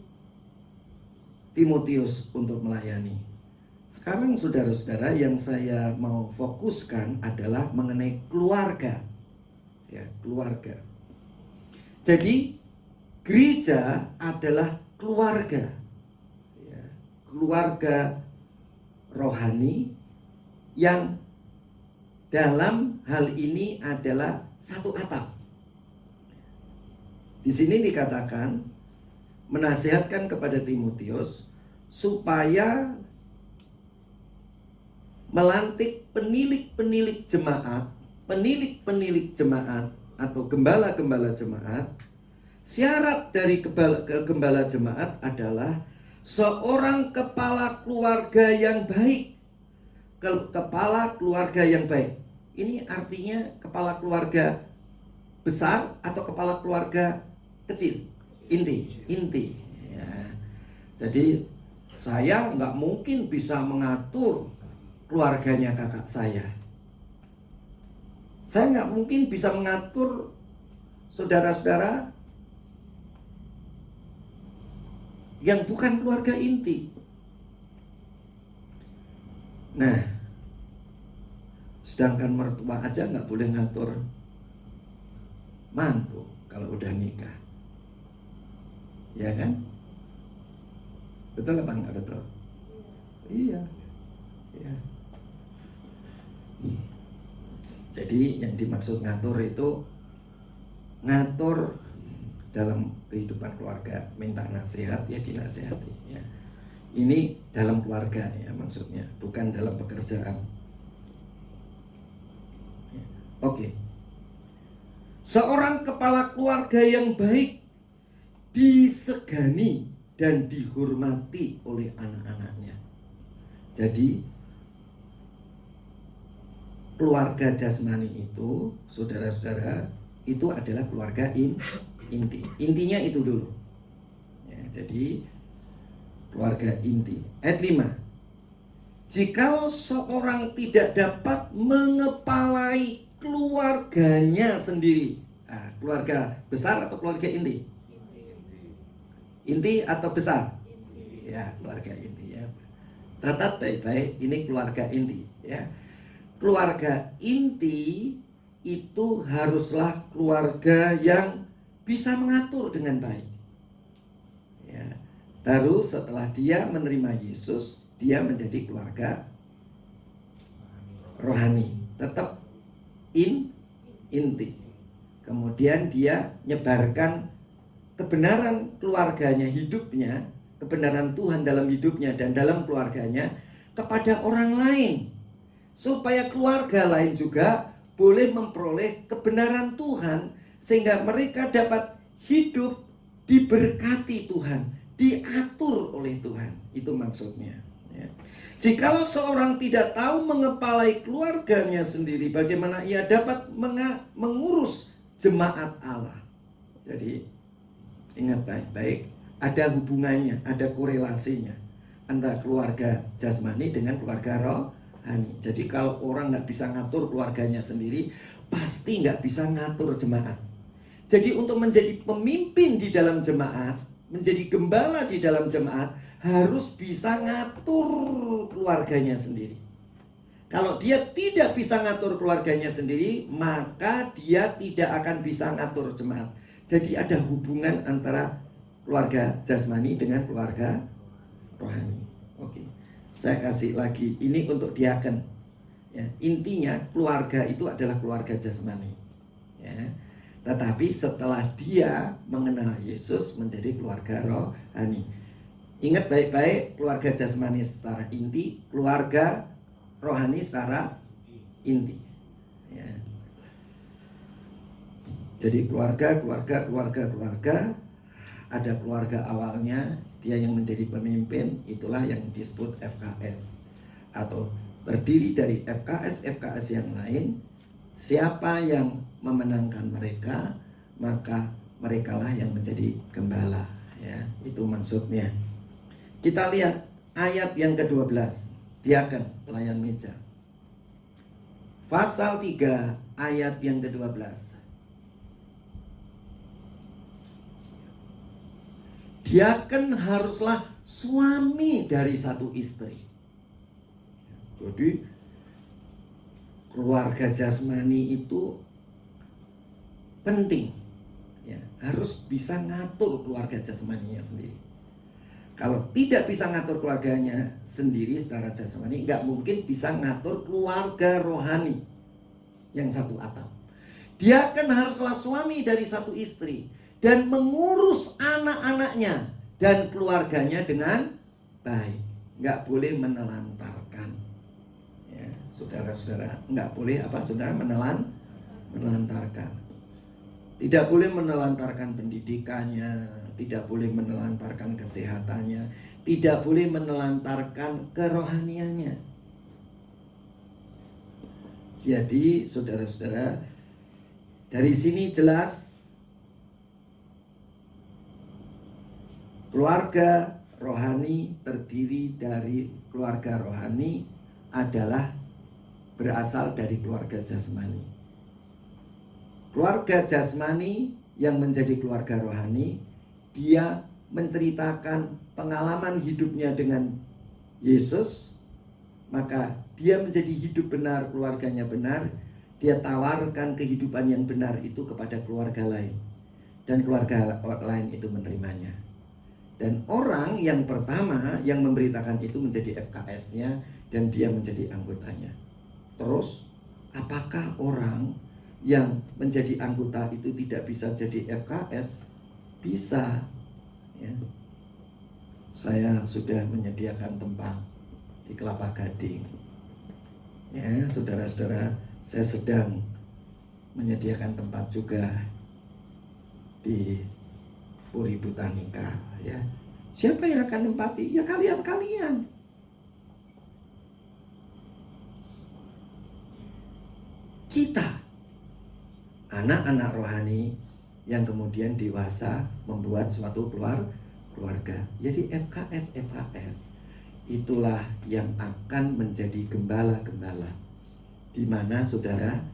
Timotius untuk melayani. Sekarang saudara-saudara, yang saya mau fokuskan adalah mengenai keluarga, ya, keluarga. Jadi gereja adalah keluarga, ya. keluarga rohani yang dalam hal ini adalah satu atap. Di sini dikatakan menasihatkan kepada Timotius supaya melantik penilik-penilik jemaat atau gembala-gembala jemaat. Syarat dari gembala jemaat adalah seorang kepala keluarga yang baik. Kepala keluarga yang baik. Ini artinya kepala keluarga besar atau kepala keluarga kecil? Inti. Ya. Jadi saya nggak mungkin bisa mengatur keluarganya kakak saya. Saya nggak mungkin bisa mengatur saudara-saudara yang bukan keluarga inti. Nah, sedangkan mertua aja nggak boleh ngatur mantu kalau udah nikah, ya kan? Betul apa nggak betul? Iya. Jadi yang dimaksud ngatur itu ngatur dalam kehidupan keluarga, minta nasihat ya dinasihati ya. Ini dalam keluarga ya maksudnya, bukan dalam pekerjaan. Oke. Seorang kepala keluarga yang baik disegani dan dihormati oleh anak-anaknya. Jadi keluarga jasmani itu, saudara-saudara, itu adalah keluarga inti. Intinya itu dulu. Ya, jadi keluarga inti. Ayat 5. Jikalau seorang tidak dapat mengepalai keluarganya sendiri. Nah, keluarga besar atau keluarga inti? Inti atau besar? Ya, keluarga inti ya. Catat baik-baik, ini keluarga inti ya. Keluarga inti itu haruslah keluarga yang bisa mengatur dengan baik. Ya. Baru setelah dia menerima Yesus, dia menjadi keluarga rohani, tetap inti. Kemudian dia nyebarkan kebenaran keluarganya, hidupnya, kebenaran Tuhan dalam hidupnya dan dalam keluarganya kepada orang lain, supaya keluarga lain juga boleh memperoleh kebenaran Tuhan, sehingga mereka dapat hidup diberkati Tuhan, diatur oleh Tuhan. Itu maksudnya ya. Jikalau seorang tidak tahu mengepalai keluarganya sendiri, bagaimana ia dapat mengurus jemaat Allah? Jadi ingat baik-baik, ada hubungannya, ada korelasinya antara keluarga jasmani dengan keluarga rohani. Jadi kalau orang nggak bisa ngatur keluarganya sendiri, pasti nggak bisa ngatur jemaat. Jadi untuk menjadi pemimpin di dalam jemaat, menjadi gembala di dalam jemaat, harus bisa ngatur keluarganya sendiri. Kalau dia tidak bisa ngatur keluarganya sendiri, maka dia tidak akan bisa ngatur jemaat. Jadi ada hubungan antara keluarga jasmani dengan keluarga rohani. Oke, saya kasih lagi ini untuk diaken. Ya, intinya keluarga itu adalah keluarga jasmani. Ya, tetapi setelah dia mengenal Yesus menjadi keluarga rohani. Ingat baik-baik, keluarga jasmani secara inti, keluarga rohani secara inti. Ya. Jadi keluarga, ada keluarga awalnya, dia yang menjadi pemimpin, itulah yang disebut FKS, atau terdiri dari FKS yang lain. Siapa yang memenangkan mereka, maka merekalah yang menjadi gembala. Ya, itu maksudnya. Kita lihat ayat yang ke-12, diaken pelayan meja. Pasal 3 ayat yang ke-12. Diaken haruslah suami dari satu istri. Jadi keluarga jasmani itu penting ya, harus bisa ngatur keluarga jasmaninya sendiri. Kalau tidak bisa ngatur keluarganya sendiri secara jasmani, nggak mungkin bisa ngatur keluarga rohani yang satu atap. Dia kan haruslah suami dari satu istri dan mengurus anak-anaknya dan keluarganya dengan baik. Nggak boleh menelantarkan. Ya, saudara-saudara, nggak boleh saudara menelantarkan. Tidak boleh menelantarkan pendidikannya, tidak boleh menelantarkan kesehatannya, tidak boleh menelantarkan kerohaniannya. Jadi saudara-saudara, dari sini jelas keluarga rohani terdiri dari keluarga rohani adalah berasal dari keluarga jasmani. Keluarga jasmani yang menjadi keluarga rohani, dia menceritakan pengalaman hidupnya dengan Yesus, maka dia menjadi hidup benar, keluarganya benar. Dia tawarkan kehidupan yang benar itu kepada keluarga lain, dan keluarga lain itu menerimanya. Dan orang yang pertama yang memberitakan itu menjadi FKS-nya, dan dia menjadi anggotanya. Terus, apakah orang yang menjadi anggota itu tidak bisa jadi FKS? Bisa, ya. Saya sudah menyediakan tempat di Kelapa Gading, ya saudara-saudara. Saya sedang menyediakan tempat juga di Puri Botanika, ya. Siapa yang akan nempati? Ya kalian-kalian. Kita anak-anak rohani yang kemudian dewasa membuat suatu keluarga. Jadi FKS itulah yang akan menjadi gembala-gembala, di mana saudara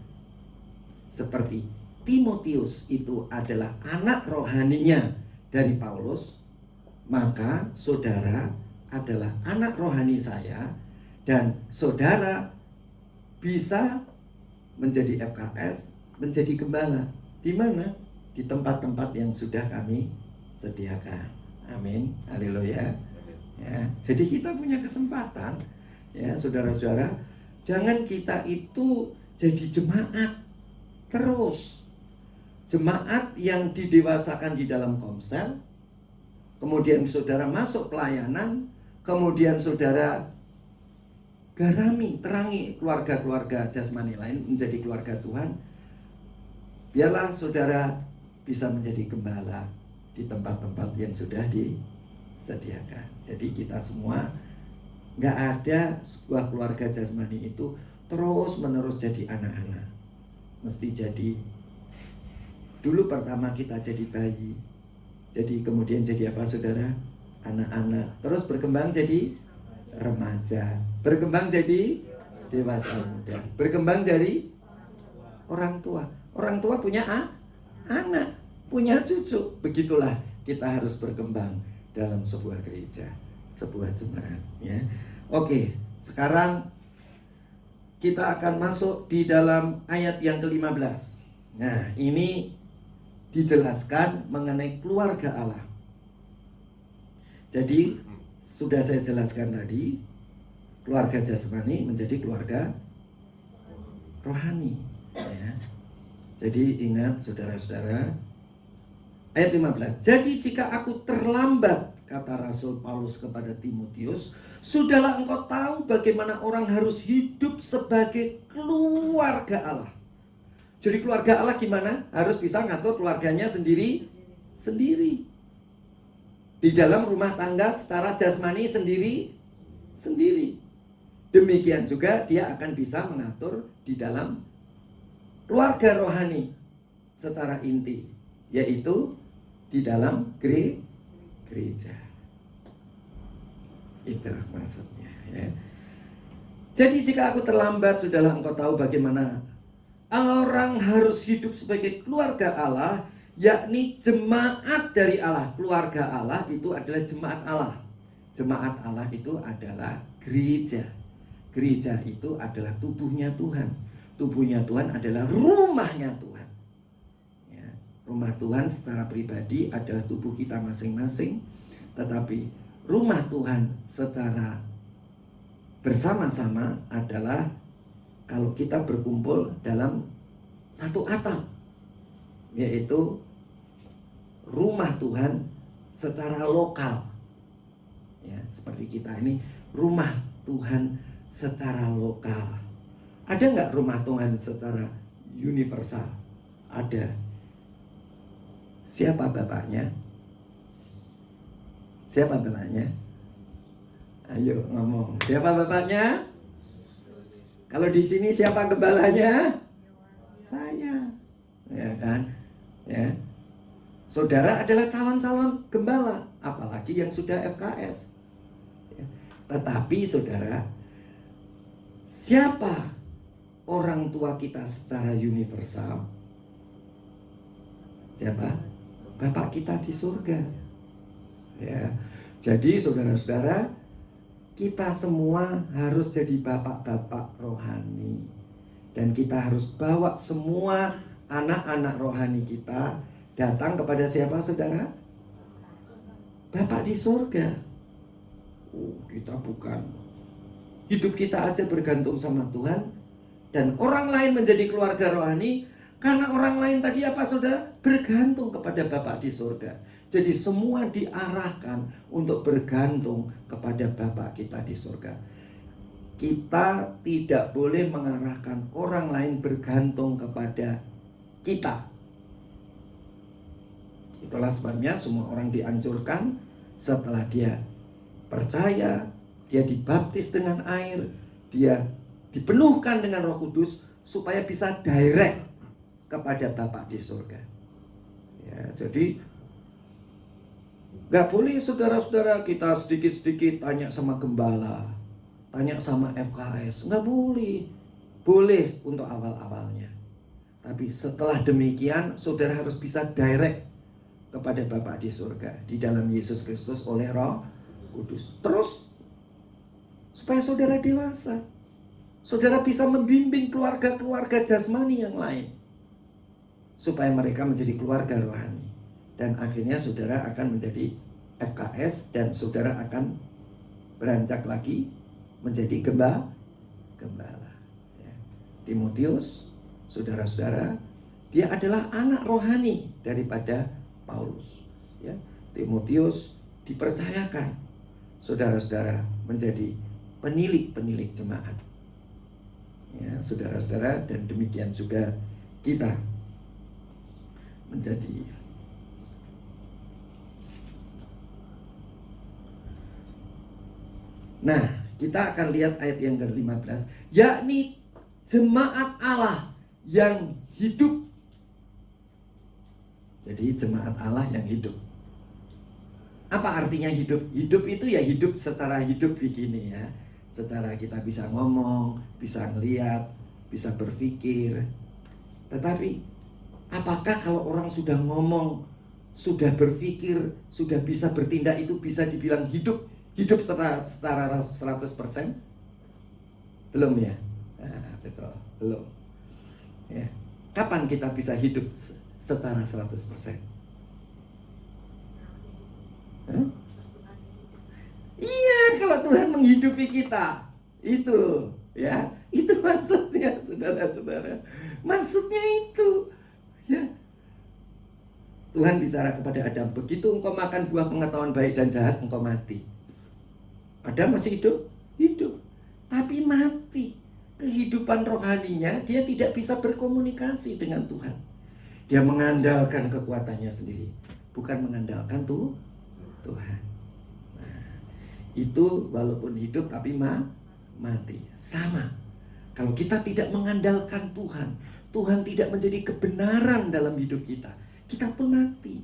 seperti Timotius itu adalah anak rohaninya dari Paulus, maka saudara adalah anak rohani saya, dan saudara bisa menjadi FKS, menjadi gembala. Di mana? Di tempat-tempat yang sudah kami sediakan. Amin. Haleluya. Ya, jadi kita punya kesempatan, ya saudara-saudara. Jangan kita itu jadi jemaat terus. Jemaat yang didewasakan di dalam komsel, kemudian saudara masuk pelayanan, kemudian saudara garami, terangi keluarga-keluarga jasmani lain menjadi keluarga Tuhan. Biarlah saudara bisa menjadi gembala di tempat-tempat yang sudah disediakan. Jadi kita semua, nggak ada sebuah keluarga jasmani itu terus menerus jadi anak-anak. Mesti jadi, dulu pertama kita jadi bayi, jadi kemudian jadi apa saudara? Anak-anak. Terus berkembang jadi remaja, berkembang jadi dewasa muda, berkembang jadi orang tua. Orang tua punya anak, punya cucu. Begitulah kita harus berkembang dalam sebuah gereja, sebuah jemaat, ya. Oke, sekarang kita akan masuk di dalam ayat yang ke-15. Nah, ini dijelaskan mengenai keluarga Allah. Jadi, sudah saya jelaskan tadi, keluarga jasmani menjadi keluarga rohani, ya. Jadi ingat saudara-saudara, ayat 15. Jadi jika aku terlambat, kata Rasul Paulus kepada Timotius, sudahlah engkau tahu bagaimana orang harus hidup sebagai keluarga Allah. Jadi keluarga Allah gimana? Harus bisa ngatur keluarganya sendiri. Di dalam rumah tangga secara jasmani sendiri. Demikian juga dia akan bisa mengatur di dalam keluarga rohani secara inti, yaitu di dalam gereja. Itu maksudnya, ya. Jadi jika aku terlambat, sudahlah engkau tahu bagaimana orang harus hidup sebagai keluarga Allah, yakni jemaat dari Allah. Keluarga Allah itu adalah jemaat Allah. Jemaat Allah itu adalah gereja. Gereja itu adalah tubuhnya Tuhan. Tubuhnya Tuhan adalah rumahnya Tuhan, ya. Rumah Tuhan secara pribadi adalah tubuh kita masing-masing, tetapi rumah Tuhan secara bersama-sama adalah kalau kita berkumpul dalam satu atap, yaitu rumah Tuhan secara lokal. Ya, seperti kita ini rumah Tuhan secara lokal. Ada nggak rumah Tuhan secara universal? Ada. Siapa bapaknya? Siapa bapaknya? Ayo ngomong. Siapa bapaknya? Kalau di sini siapa gembalanya? Saya. Ya kan? Ya. Saudara adalah calon-calon gembala, apalagi yang sudah FKS. Ya. Tetapi saudara, siapa orang tua kita secara universal? Siapa? Bapak kita di surga. Ya. Jadi saudara-saudara, kita semua harus jadi bapak-bapak rohani. Dan kita harus bawa semua anak-anak rohani kita datang kepada siapa saudara? Bapak di surga. Kita bukan. Hidup kita aja bergantung sama Tuhan. Dan orang lain menjadi keluarga rohani. Karena orang lain tadi apa saudara? Bergantung kepada Bapak di surga. Jadi semua diarahkan untuk bergantung kepada Bapak kita di surga. Kita tidak boleh mengarahkan orang lain bergantung kepada kita. Itulah sebabnya semua orang dianjurkan setelah dia percaya, dia dibaptis dengan air, dia dipenuhkan dengan Roh Kudus supaya bisa direct kepada Bapak di surga. Ya, jadi nggak boleh saudara-saudara kita sedikit-sedikit tanya sama gembala, tanya sama FKS. Nggak boleh. Boleh untuk awal-awalnya. Tapi setelah demikian saudara harus bisa direct kepada Bapa di surga di dalam Yesus Kristus oleh Roh Kudus. Terus supaya saudara dewasa, saudara bisa membimbing keluarga-keluarga jasmani yang lain supaya mereka menjadi keluarga rohani. Dan akhirnya saudara akan menjadi FKS dan saudara akan beranjak lagi menjadi gembala. Ya. Timotius, saudara-saudara, dia adalah anak rohani daripada Paulus. Ya. Timotius dipercayakan, saudara-saudara, menjadi penilik-penilik jemaat. Ya, saudara-saudara, dan demikian juga kita menjadi. Nah, kita akan lihat ayat yang ke-15, yakni jemaat Allah yang hidup. Jadi jemaat Allah yang hidup. Apa artinya hidup? Hidup itu ya hidup secara hidup begini ya. Secara kita bisa ngomong, bisa ngeliat, bisa berpikir. Tetapi apakah kalau orang sudah ngomong, sudah berpikir, sudah bisa bertindak itu bisa dibilang hidup? Hidup secara 100%? Belum ya? Nah, betul, belum. Ya. Kapan kita bisa hidup secara 100%? Iya, kalau Tuhan menghidupi kita. Itu, ya. Itu maksudnya, saudara-saudara. Maksudnya itu. Ya. Tuhan bicara kepada Adam, begitu engkau makan buah pengetahuan baik dan jahat, engkau mati. Adam masih hidup? Hidup. Tapi mati. Kehidupan rohaninya, dia tidak bisa berkomunikasi dengan Tuhan. Dia mengandalkan kekuatannya sendiri, bukan mengandalkan Tuhan. Nah, itu walaupun hidup tapi mati. Sama. Kalau kita tidak mengandalkan Tuhan, Tuhan tidak menjadi kebenaran dalam hidup kita, kita pun mati.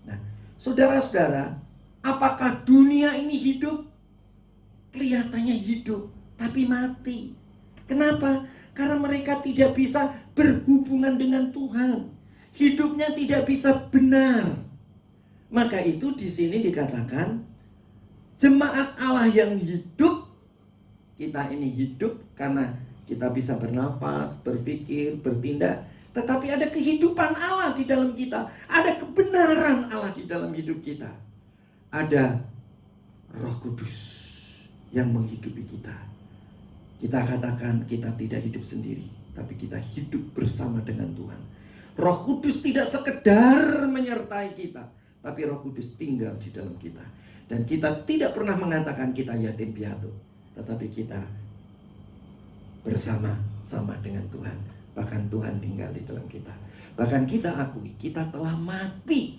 Nah, saudara-saudara, apakah dunia ini hidup? Kelihatannya hidup, tapi mati. Kenapa? Karena mereka tidak bisa berhubungan dengan Tuhan. Hidupnya tidak bisa benar. Maka itu di sini dikatakan jemaat Allah yang hidup. Kita ini hidup karena kita bisa bernafas, berpikir, bertindak. Tetapi ada kehidupan Allah di dalam kita. Ada kebenaran Allah di dalam hidup kita. Ada Roh Kudus yang menghidupi kita. Kita katakan kita tidak hidup sendiri, tapi kita hidup bersama dengan Tuhan. Roh Kudus tidak sekedar menyertai kita, tapi Roh Kudus tinggal di dalam kita. Dan kita tidak pernah mengatakan kita yatim piatu, tetapi kita bersama-sama dengan Tuhan. Bahkan Tuhan tinggal di dalam kita. Bahkan kita akui kita telah mati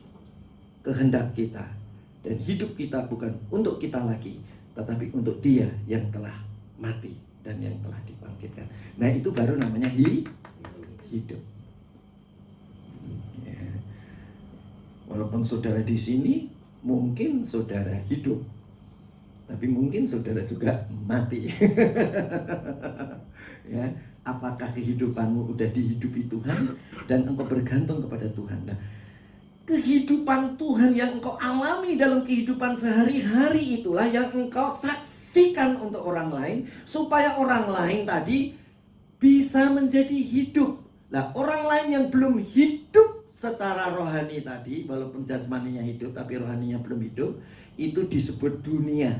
kehendak kita. Dan hidup kita bukan untuk kita lagi, tetapi untuk Dia yang telah mati dan yang telah dibangkitkan. Nah, itu baru namanya hidup. Ya. Walaupun saudara di sini mungkin saudara hidup, tapi mungkin saudara juga mati. Ya, apakah kehidupanmu udah dihidupi Tuhan dan engkau bergantung kepada Tuhan? Nah, kehidupan Tuhan yang engkau alami dalam kehidupan sehari-hari itulah yang engkau saksikan untuk orang lain, supaya orang lain tadi bisa menjadi hidup. Nah, orang lain yang belum hidup secara rohani tadi, walaupun jasmaninya hidup tapi rohaninya belum hidup, itu disebut dunia.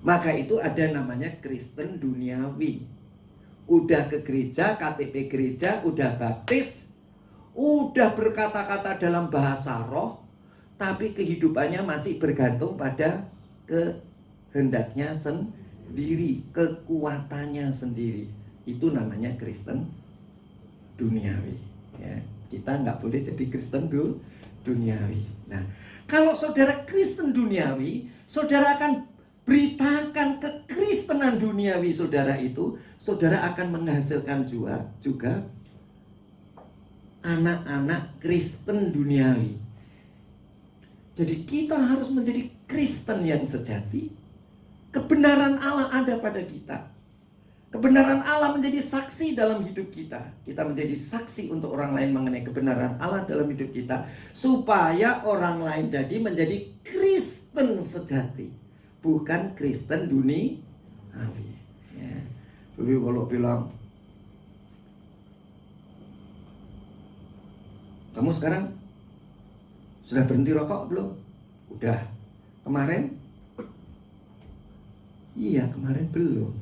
Maka itu ada namanya Kristen duniawi. Udah ke gereja, KTP gereja, udah baptis, udah berkata-kata dalam bahasa roh, tapi kehidupannya masih bergantung pada kehendaknya sendiri, kekuatannya sendiri. Itu namanya Kristen duniawi. Ya, kita nggak boleh jadi Kristen duniawi. Nah, kalau saudara Kristen duniawi, saudara akan beritakan kekristenan duniawi saudara itu, saudara akan menghasilkan juga anak-anak Kristen duniawi. Jadi kita harus menjadi Kristen yang sejati. Kebenaran Allah ada pada kita. Kebenaran Allah menjadi saksi dalam hidup kita. Kita menjadi saksi untuk orang lain mengenai kebenaran Allah dalam hidup kita, supaya orang lain menjadi Kristen sejati, bukan Kristen duniawi. Ya. Jadi kalau bilang, kamu sekarang sudah berhenti rokok belum? Udah. Kemarin? Iya, kemarin belum.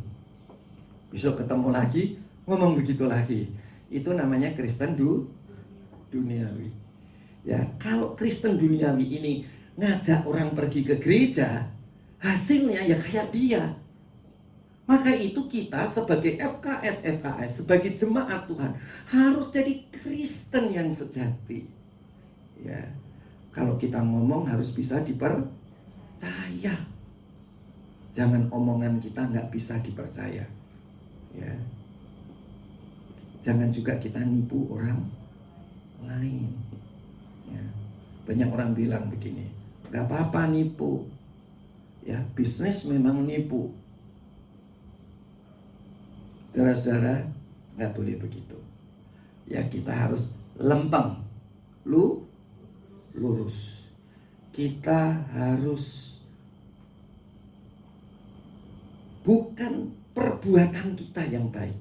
Besok ketemu lagi, ngomong begitu lagi. Itu namanya Kristen duniawi. Ya, kalau Kristen duniawi ini ngajak orang pergi ke gereja, hasilnya ya kayak dia. Maka itu kita sebagai FKS, sebagai jemaat Tuhan harus jadi Kristen yang sejati. Ya, kalau kita ngomong harus bisa dipercaya. Jangan omongan kita nggak bisa dipercaya. Ya, jangan juga kita nipu orang lain. Ya, banyak orang bilang begini, nggak apa-apa nipu. Ya, bisnis memang nipu. Saudara-saudara, nggak boleh begitu. Ya, kita harus lempeng, lurus. Kita harus bukan perbuatan kita yang baik,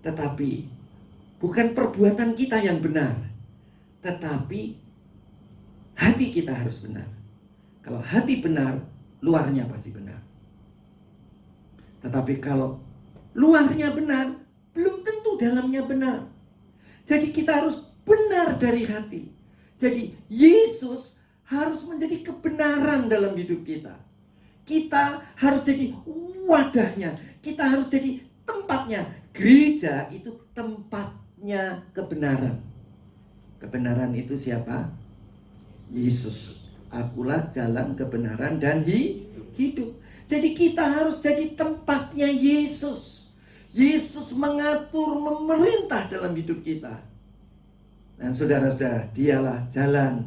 tetapi bukan perbuatan kita yang benar, tetapi hati kita harus benar. Kalau hati benar, luarnya pasti benar. Tetapi kalau luarnya benar, belum tentu dalamnya benar. Jadi kita harus benar dari hati. Jadi Yesus harus menjadi kebenaran dalam hidup kita. Kita harus jadi wadahnya. Kita harus jadi tempatnya. Gereja itu tempatnya kebenaran. Kebenaran itu siapa? Yesus. Akulah jalan kebenaran dan hidup. Jadi kita harus jadi tempatnya Yesus. Yesus mengatur, memerintah dalam hidup kita. Dan saudara-saudara, dialah jalan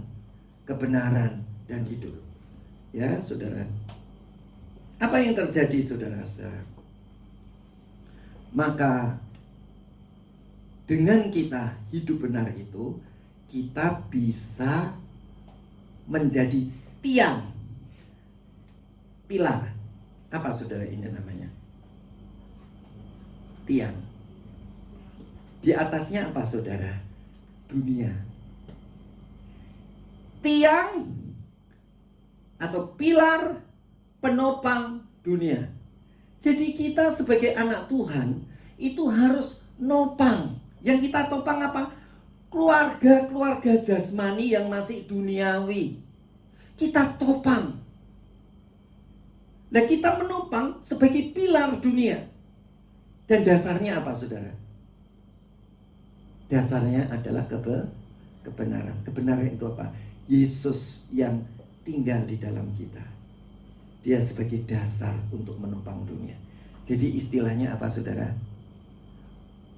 kebenaran dan hidup. Ya, saudara. Apa yang terjadi, saudara-saudara? Maka dengan kita hidup benar itu, kita bisa menjadi tiang, pilar. Apa saudara ini namanya? Tiang. Di atasnya apa saudara? Dunia. Tiang atau pilar penopang dunia. Jadi kita sebagai anak Tuhan itu harus nopang. Yang kita topang apa? Keluarga-keluarga jasmani yang masih duniawi. Kita topang. Nah, kita menopang sebagai pilar dunia. Dan dasarnya apa, saudara? Dasarnya adalah kebenaran. Kebenaran itu apa? Yesus yang tinggal di dalam kita. Dia sebagai dasar untuk menopang dunia. Jadi istilahnya apa, saudara?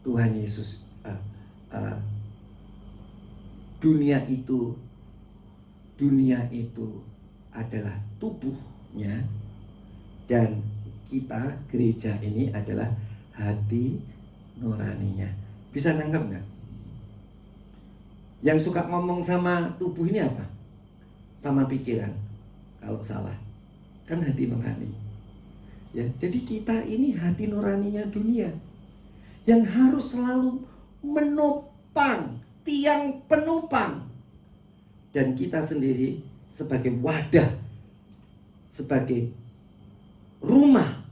Tuhan Yesus, dunia itu adalah tubuhnya, dan kita gereja ini adalah hati nuraninya. Bisa nangkep nggak? Yang suka ngomong sama tubuh ini apa? Sama pikiran. Kalau salah, kan hati nurani. Ya, jadi kita ini hati nuraninya dunia yang harus selalu menopang, tiang penopang. Dan kita sendiri sebagai wadah, sebagai rumah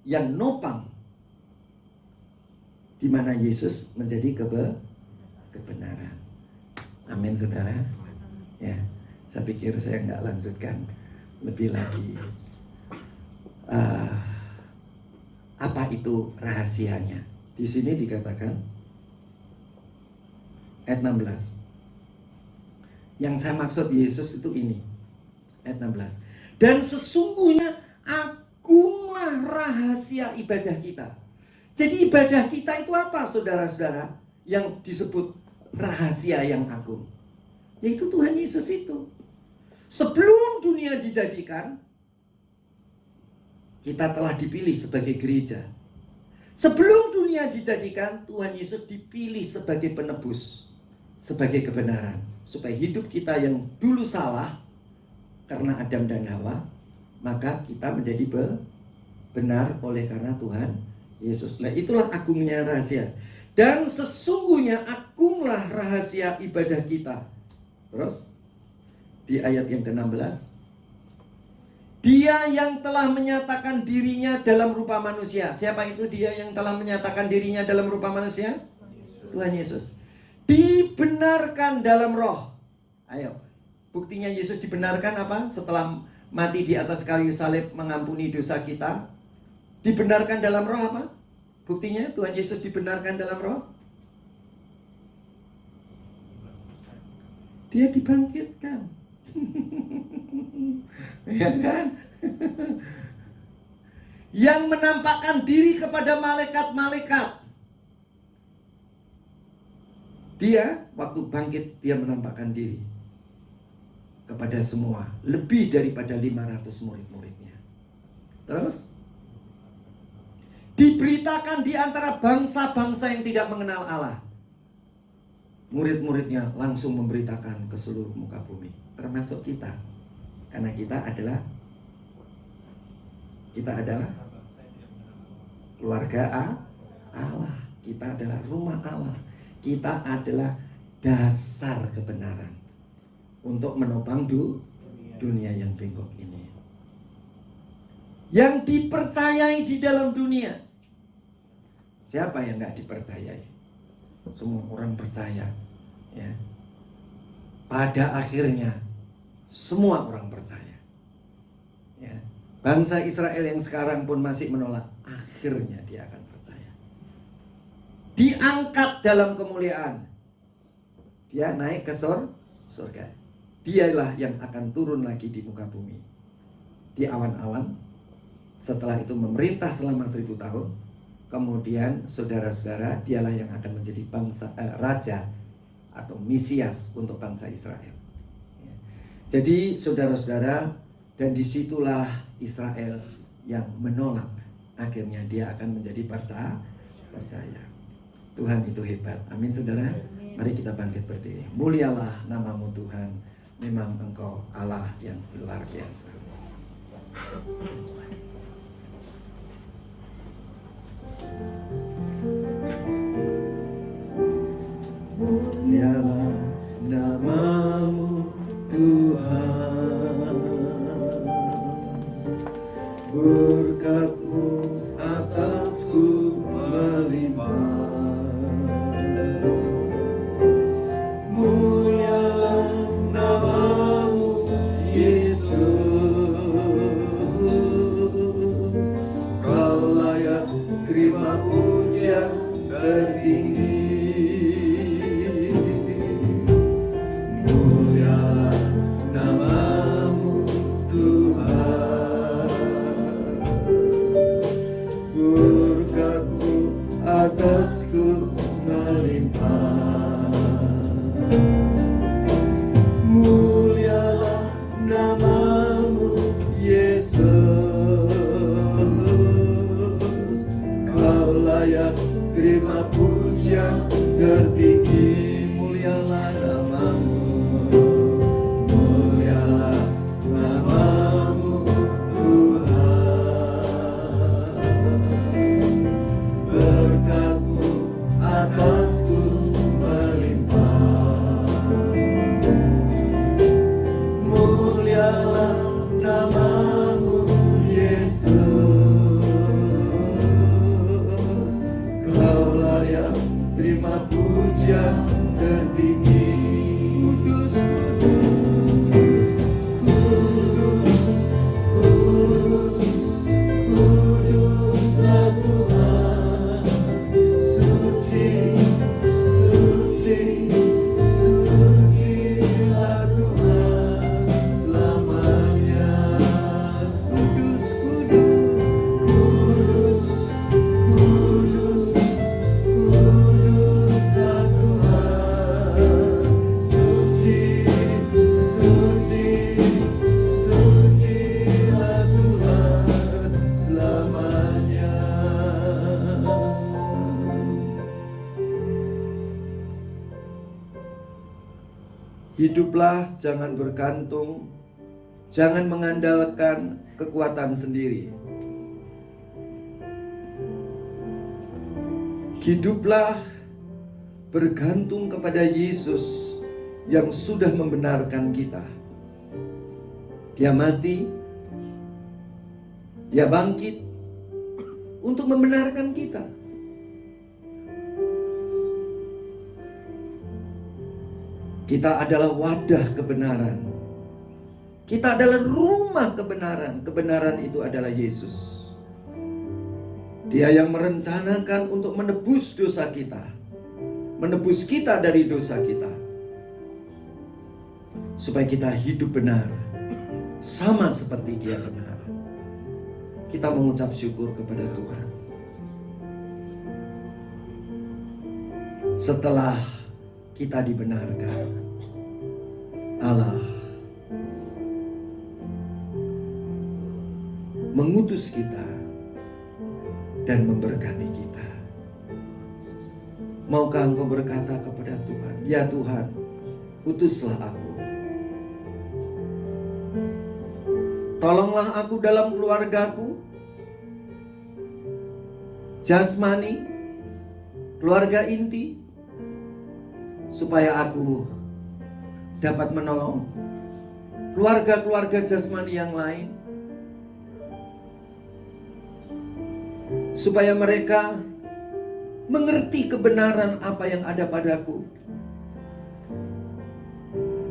yang nopang, di mana Yesus menjadi kebenaran. Amin, saudara. Ya, saya pikir saya nggak lanjutkan lebih lagi. Apa itu rahasianya? Di sini dikatakan ayat 16. Yang saya maksud Yesus itu ini, ayat 16. Dan sesungguhnya agunglah rahasia ibadah kita. Jadi ibadah kita itu apa, saudara-saudara? Yang disebut rahasia yang agung, yaitu Tuhan Yesus itu. Sebelum dunia dijadikan, kita telah dipilih sebagai gereja. Sebelum dunia dijadikan, Tuhan Yesus dipilih sebagai penebus, sebagai kebenaran, supaya hidup kita yang dulu salah karena Adam dan Hawa, maka kita menjadi benar oleh karena Tuhan Yesus. Nah, itulah agungnya rahasia. Dan sesungguhnya agunglah rahasia ibadah kita. Terus di ayat yang ke-16, Dia yang telah menyatakan dirinya dalam rupa manusia. Siapa itu dia yang telah menyatakan dirinya dalam rupa manusia? Tuhan Yesus. Dibenarkan dalam roh. Ayo, buktinya Yesus dibenarkan apa? Setelah mati di atas kayu salib mengampuni dosa kita. Dibenarkan dalam roh apa? Buktinya Tuhan Yesus dibenarkan dalam roh. Dia dibangkitkan. Ya kan? Yang menampakkan diri kepada malaikat-malaikat. Dia waktu bangkit, dia menampakkan diri kepada semua, lebih daripada 500 murid-muridnya. Terus diberitakan di antara bangsa-bangsa yang tidak mengenal Allah. Murid-muridnya langsung memberitakan ke seluruh muka bumi, termasuk kita. Karena kita adalah keluarga Allah. Kita adalah rumah Allah. Kita adalah dasar kebenaran untuk menopang dunia yang bengkok ini. Yang dipercayai di dalam dunia. Siapa yang nggak dipercayai? Semua orang percaya. Ya. Pada akhirnya semua orang percaya. Ya. Bangsa Israel yang sekarang pun masih menolak, akhirnya dia akan percaya. Diangkat dalam kemuliaan. Dia naik ke surga. Dialah yang akan turun lagi di muka bumi, di awan-awan. Setelah itu memerintah selama 1000 tahun. Kemudian saudara-saudara, dialah yang akan menjadi raja atau Mesias untuk bangsa Israel. Jadi saudara-saudara, dan disitulah Israel yang menolak, akhirnya dia akan menjadi percaya. Tuhan itu hebat. Amin, saudara. Mari kita bangkit berdiri. Mulialah namamu Tuhan. Memang Engkau Allah yang luar biasa. Mulialah namamu Tuhan. tertinggi, mulialah namamu, mulialah namamu Tuhan. Berkat-Mu atasku melimpah, mulialah namamu Yesus. Kau layak terima pujian tertinggi. Kudus, kudus, kuduslah Tuhan. Suci, suci, sucilah Tuhan selamanya. Kudus, kudus, kudus, kudus, kuduslah Tuhan. Suci, suci, sucilah Tuhan selamanya. Hiduplah jangan bergantung, jangan mengandalkan kekuatan sendiri. Hiduplah bergantung kepada Yesus yang sudah membenarkan kita. Dia mati, Dia bangkit untuk membenarkan kita. Kita adalah wadah kebenaran. Kita adalah rumah kebenaran. Kebenaran itu adalah Yesus. Dia yang merencanakan untuk menebus dosa kita, menebus kita dari dosa kita, supaya kita hidup benar, sama seperti Dia benar. Kita mengucap syukur kepada Tuhan. Setelah kita dibenarkan, Allah mengutus kita dan memberkati kita. Maukah engkau berkata kepada Tuhan, "Ya Tuhan, utuslah aku. Tolonglah aku dalam keluargaku, jasmani, keluarga inti, supaya aku dapat menolong keluarga-keluarga jasmani yang lain, supaya mereka mengerti kebenaran apa yang ada padaku.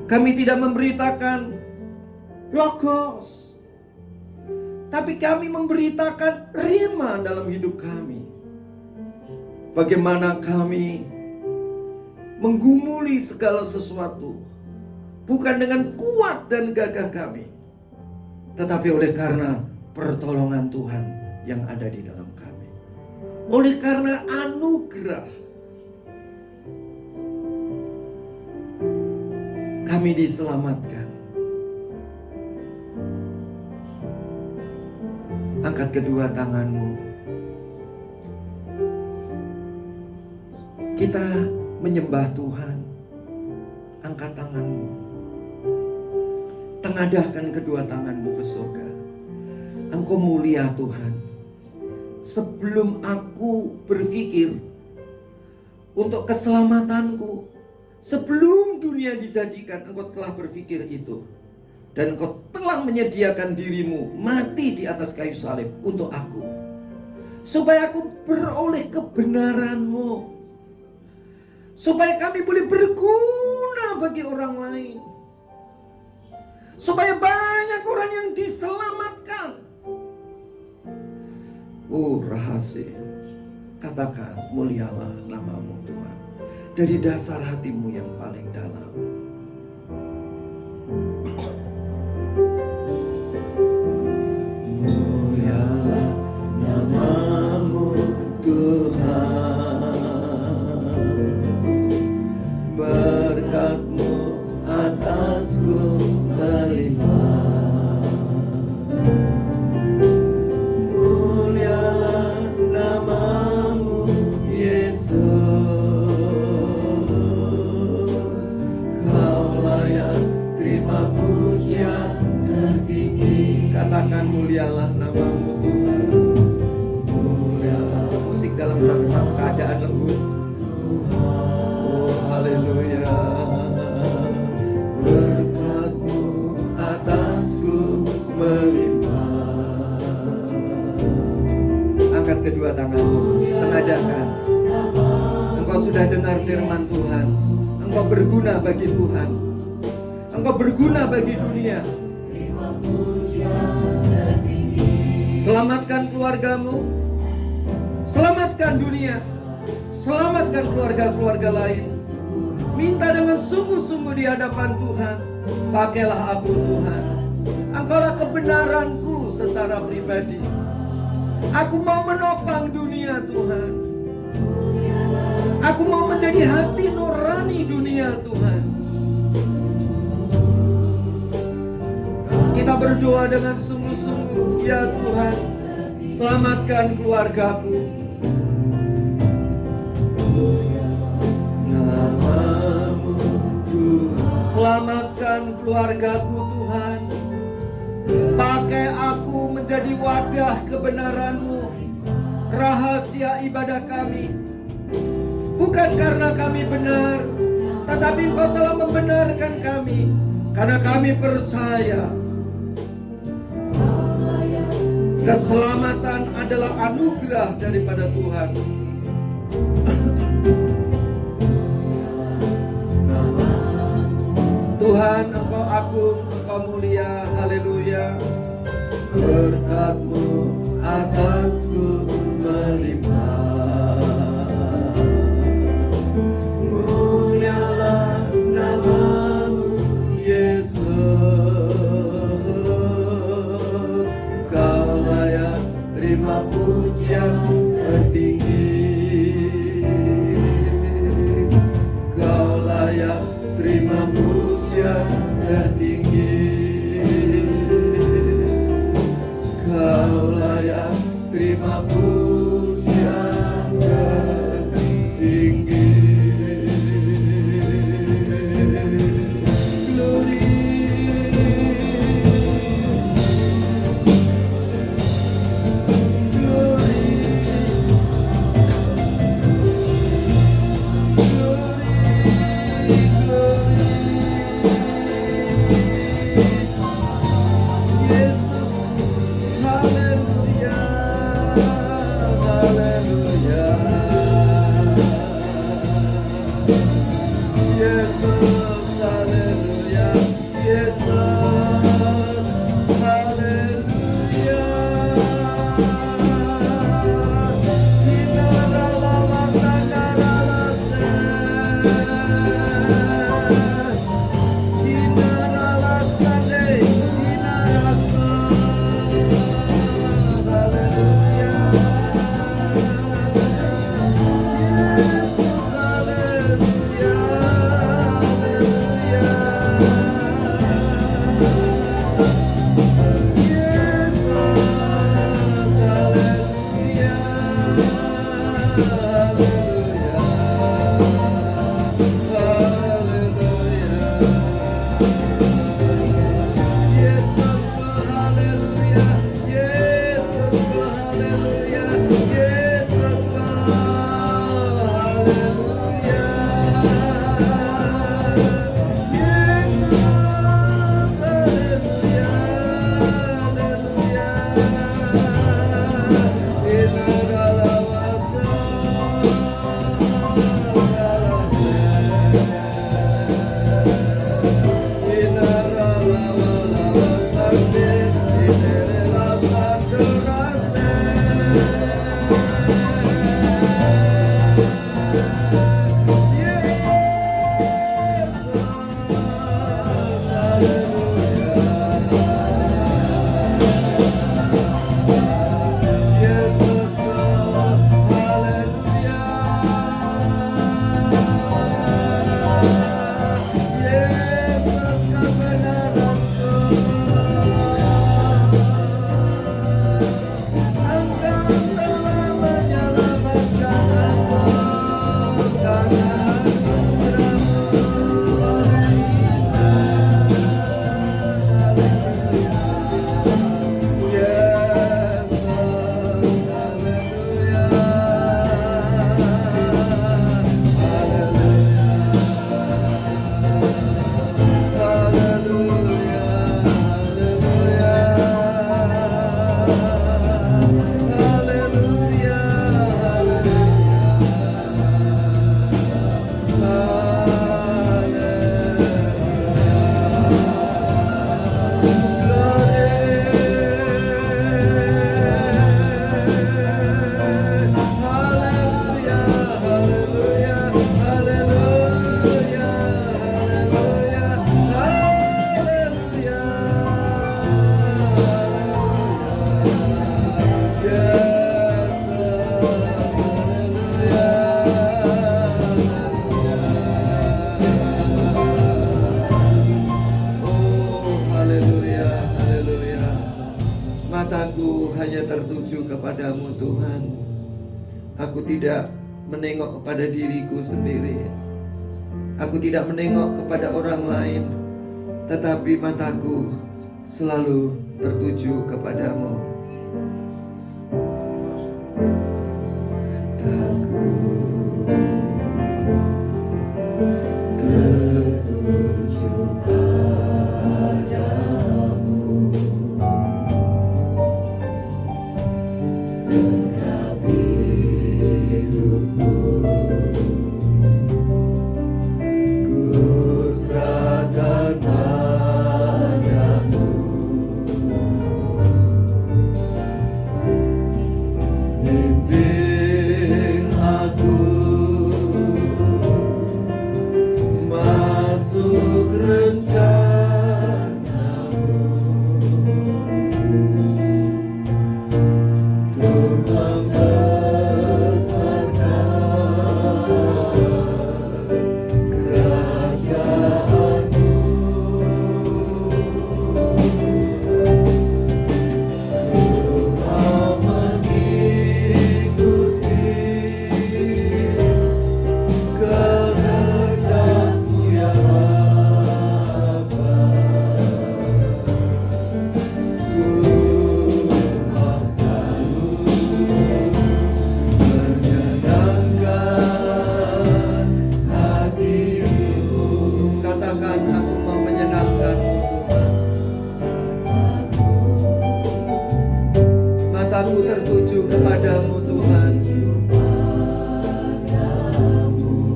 Kami tidak memberitakan logos, tapi kami memberitakan rema dalam hidup kami. Bagaimana kami menggumuli segala sesuatu, bukan dengan kuat dan gagah kami, tetapi oleh karena pertolongan Tuhan yang ada di dalam kami. Oleh karena anugerah, kami diselamatkan. Angkat kedua tanganmu. Kita menyembah Tuhan. Angkat tanganmu. Tengadahkan kedua tanganmu ke surga. Engkau mulia Tuhan. Sebelum aku berpikir untuk keselamatanku, sebelum dunia dijadikan, Engkau telah berpikir itu. Dan Engkau telah menyediakan dirimu mati di atas kayu salib untuk aku, supaya aku beroleh kebenaran-Mu, supaya kami boleh berguna bagi orang lain, supaya banyak orang yang diselamatkan. Rahasia, katakan, mulialah nama-Mu Tuhan, dari dasar hatimu yang paling dalam. Mulialah nama-Mu Tuhan, berkat-Mu atasku melimpah. Mulialah nama-Mu Yesus. firman Tuhan, engkau berguna bagi Tuhan, engkau berguna bagi dunia. Selamatkan keluargamu, selamatkan dunia, selamatkan keluarga-keluarga lain. Minta dengan sungguh-sungguh di hadapan Tuhan. Pakailah aku Tuhan, Engkaulah kebenaranku secara pribadi. Aku mau menopang dunia Tuhan. Aku mau menjadi hati nurani dunia Tuhan. Kita berdoa dengan sungguh-sungguh, ya Tuhan, selamatkan keluargaku. Namamu Tuhan, selamatkan keluargaku Tuhan. Pakai aku menjadi wadah kebenaran-Mu, rahasia ibadah kami. Bukan karena kami benar, tetapi Engkau telah membenarkan kami, karena kami percaya keselamatan adalah anugerah daripada Tuhan. Tuhan, Engkau agung, Engkau mulia, haleluya. Berkat-Mu atasku melimpah. Mulialah namamu, Yesus. Kau layak terima pujian tertinggi. Kau layak terima pujian tertinggi. Kau layak terima pujian tertuju kepadamu Tuhan. Aku tidak menengok kepada diriku sendiri. Aku tidak menengok kepada orang lain, tetapi mataku selalu tertuju kepadamu. Mataku tertuju padamu, segenap hidupku ku serahkan padamu. Bimbing aku masuk rencanamu, untuk membesarkan kerajaanmu. Ku mau mengikuti kehendak-Mu ya Bapa. Ku mau selalu menyenangkan hati-Mu. Katakan, aku mau menyenangkan-Mu Tuhan. Mataku tertuju kepadamu Tuhan.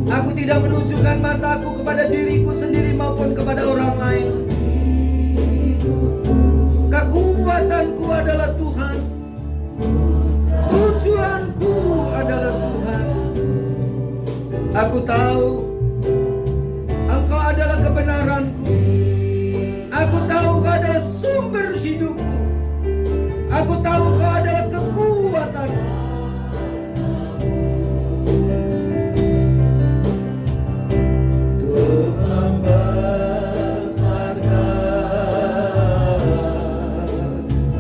Aku tidak menunjukkan mataku kepada diriku sendiri maupun kepada orang lain. Kekuatanku adalah Tuhan. Tujuanku adalah Tuhan. Aku tahu Engkau adalah kebenaranku. Aku tahu Engkau adalah sumber hidupku. Aku tahu Engkau adalah kekuatanku. Untuk membesarkan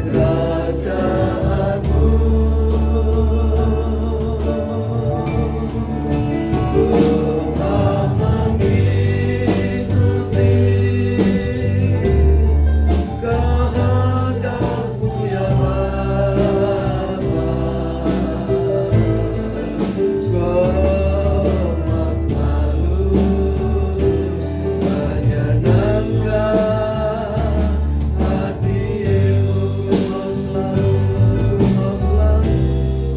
kerajaan-Mu. Ku mau mengikuti kehendak-Mu ya Bapa.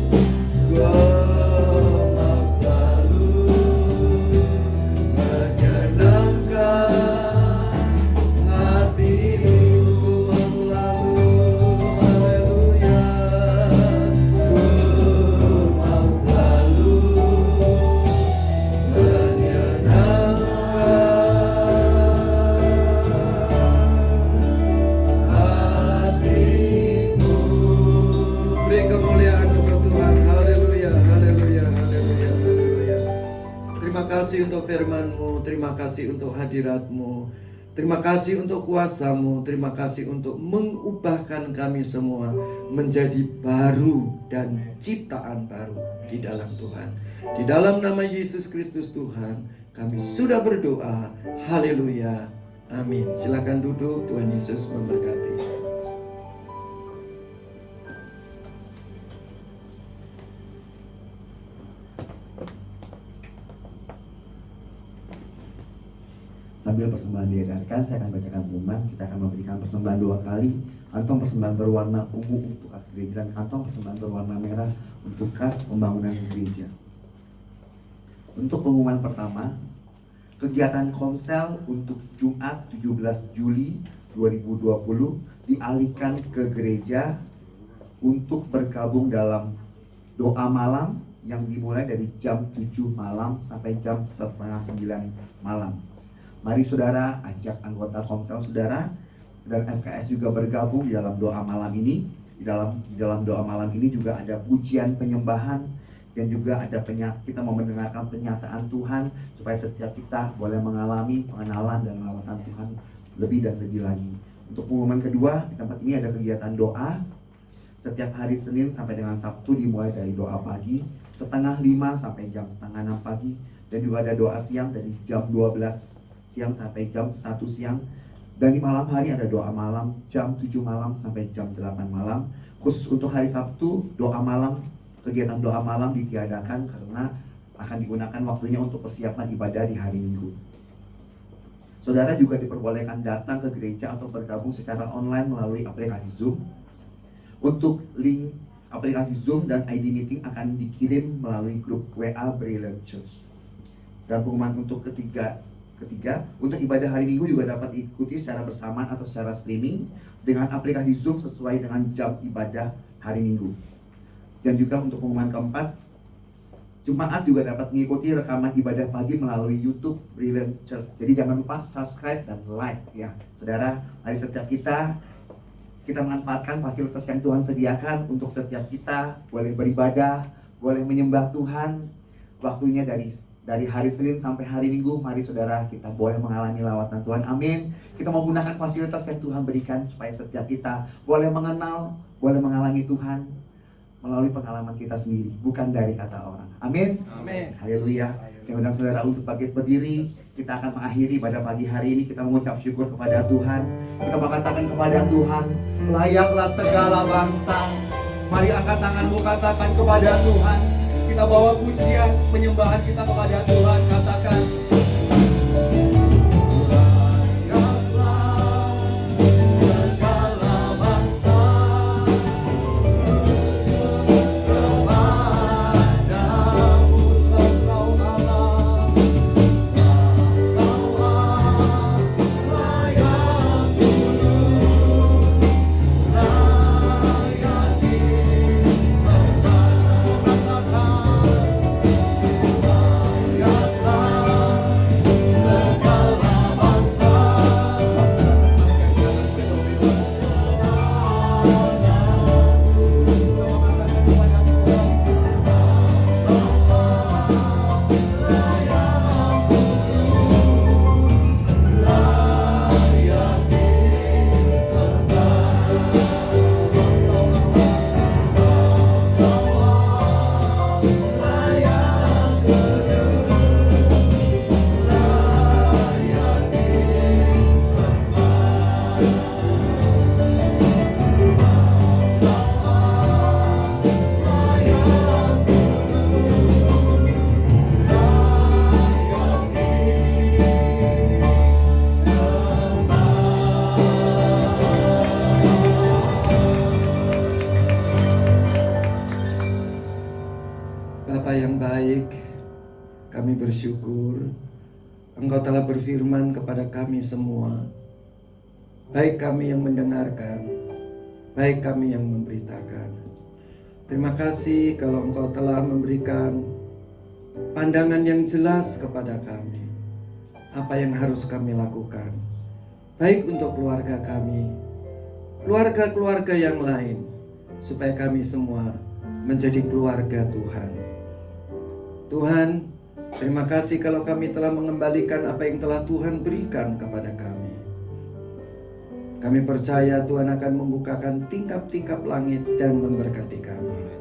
Kau mau selalu menyenangkan hati-Mu. Kau selalu menyenangkan hati-Mu. Haleluya. Ku mau selalu menyenangkan hati-Mu. Beri kemuliaan kepada Tuhan. Haleluya, haleluya, haleluya, haleluya. Terima kasih untuk firman-Mu, terima kasih untuk hadirat-Mu, terima kasih untuk kuasa-Mu, terima kasih untuk mengubahkan kami semua menjadi baru dan ciptaan baru di dalam Tuhan. Di dalam nama Yesus Kristus Tuhan, kami sudah berdoa. Haleluya, amin. Silakan duduk, Tuhan Yesus memberkati. Sambil persembahan diedarkan, saya akan bacakan pengumuman. Kita akan memberikan persembahan 2 kali. Kantong persembahan berwarna ungu untuk kas gereja dan kantong persembahan berwarna merah untuk kas pembangunan gereja. Untuk pengumuman pertama, kegiatan komsel untuk Jumat 17 Juli 2020 dialihkan ke gereja untuk bergabung dalam doa malam yang dimulai dari jam 7 malam sampai jam 8:30 malam. Mari saudara ajak anggota komsel saudara dan FKS juga bergabung di dalam doa malam ini. Di dalam doa malam ini juga ada pujian penyembahan dan juga ada kita mau mendengarkan pernyataan Tuhan supaya setiap kita boleh mengalami pengenalan dan lawatan Tuhan lebih dan lebih lagi. Untuk pengumuman kedua, di tempat ini ada kegiatan doa Setiap hari Senin sampai dengan Sabtu dimulai dari doa pagi 4:30 sampai jam 5:30 pagi. Dan juga ada doa siang dari jam 12 siang sampai jam 1 siang. Dan di malam hari ada doa malam jam 7 malam sampai jam 8 malam. Khusus untuk hari Sabtu, doa malam, kegiatan doa malam ditiadakan karena akan digunakan waktunya untuk persiapan ibadah di hari Minggu. Saudara juga diperbolehkan datang ke gereja atau bergabung secara online melalui aplikasi Zoom. Untuk link aplikasi Zoom dan ID meeting akan dikirim melalui grup WA Brilliant Church. Dan pengumuman untuk ketiga, untuk ibadah hari Minggu juga dapat diikuti secara bersamaan atau secara streaming dengan aplikasi Zoom sesuai dengan jam ibadah hari Minggu. Dan juga untuk pengumuman keempat, Jemaat juga dapat mengikuti rekaman ibadah pagi melalui YouTube Brilliant Church. Jadi jangan lupa subscribe dan like ya. Saudara, mari setiap kita memanfaatkan fasilitas yang Tuhan sediakan untuk setiap kita boleh beribadah, boleh menyembah Tuhan. Waktunya dari hari Senin sampai hari Minggu, mari saudara kita boleh mengalami lawatan Tuhan. Amin. Kita mau gunakan fasilitas yang Tuhan berikan supaya setiap kita boleh mengenal, boleh mengalami Tuhan melalui pengalaman kita sendiri, bukan dari kata orang. Amin. Amin. Haleluya. Saya undang saudara untuk bangkit berdiri. Kita akan mengakhiri pada pagi hari ini. Kita mengucap syukur kepada Tuhan. Kita mengatakan kepada Tuhan, layaklah segala bangsa. Mari angkat tanganmu, katakan kepada Tuhan. Kita bawa pujian penyembahan kita kepada Tuhan. Katakan, Bapa yang baik, kami bersyukur Engkau telah berfirman kepada kami semua, baik kami yang mendengarkan, baik kami yang memberitakan. Terima kasih kalau Engkau telah memberikan pandangan yang jelas kepada kami, apa yang harus kami lakukan, baik untuk keluarga kami, keluarga-keluarga yang lain, supaya kami semua menjadi keluarga Tuhan. Tuhan, terima kasih kalau kami telah mengembalikan apa yang telah Tuhan berikan kepada kami. Kami percaya Tuhan akan membukakan tingkap-tingkap langit dan memberkati kami.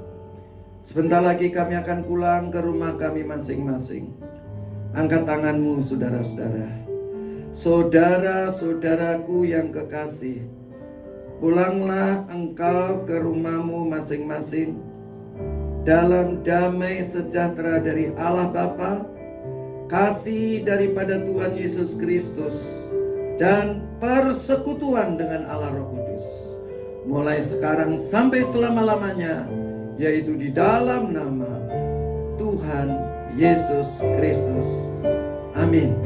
Sebentar lagi kami akan pulang ke rumah kami masing-masing. Angkat tanganmu saudara-saudara. Saudara-saudaraku yang kekasih, pulanglah engkau ke rumahmu masing-masing dalam damai sejahtera dari Allah Bapa, kasih daripada Tuhan Yesus Kristus, dan persekutuan dengan Allah Roh Kudus, mulai sekarang sampai selama-lamanya, yaitu di dalam nama Tuhan Yesus Kristus. Amin.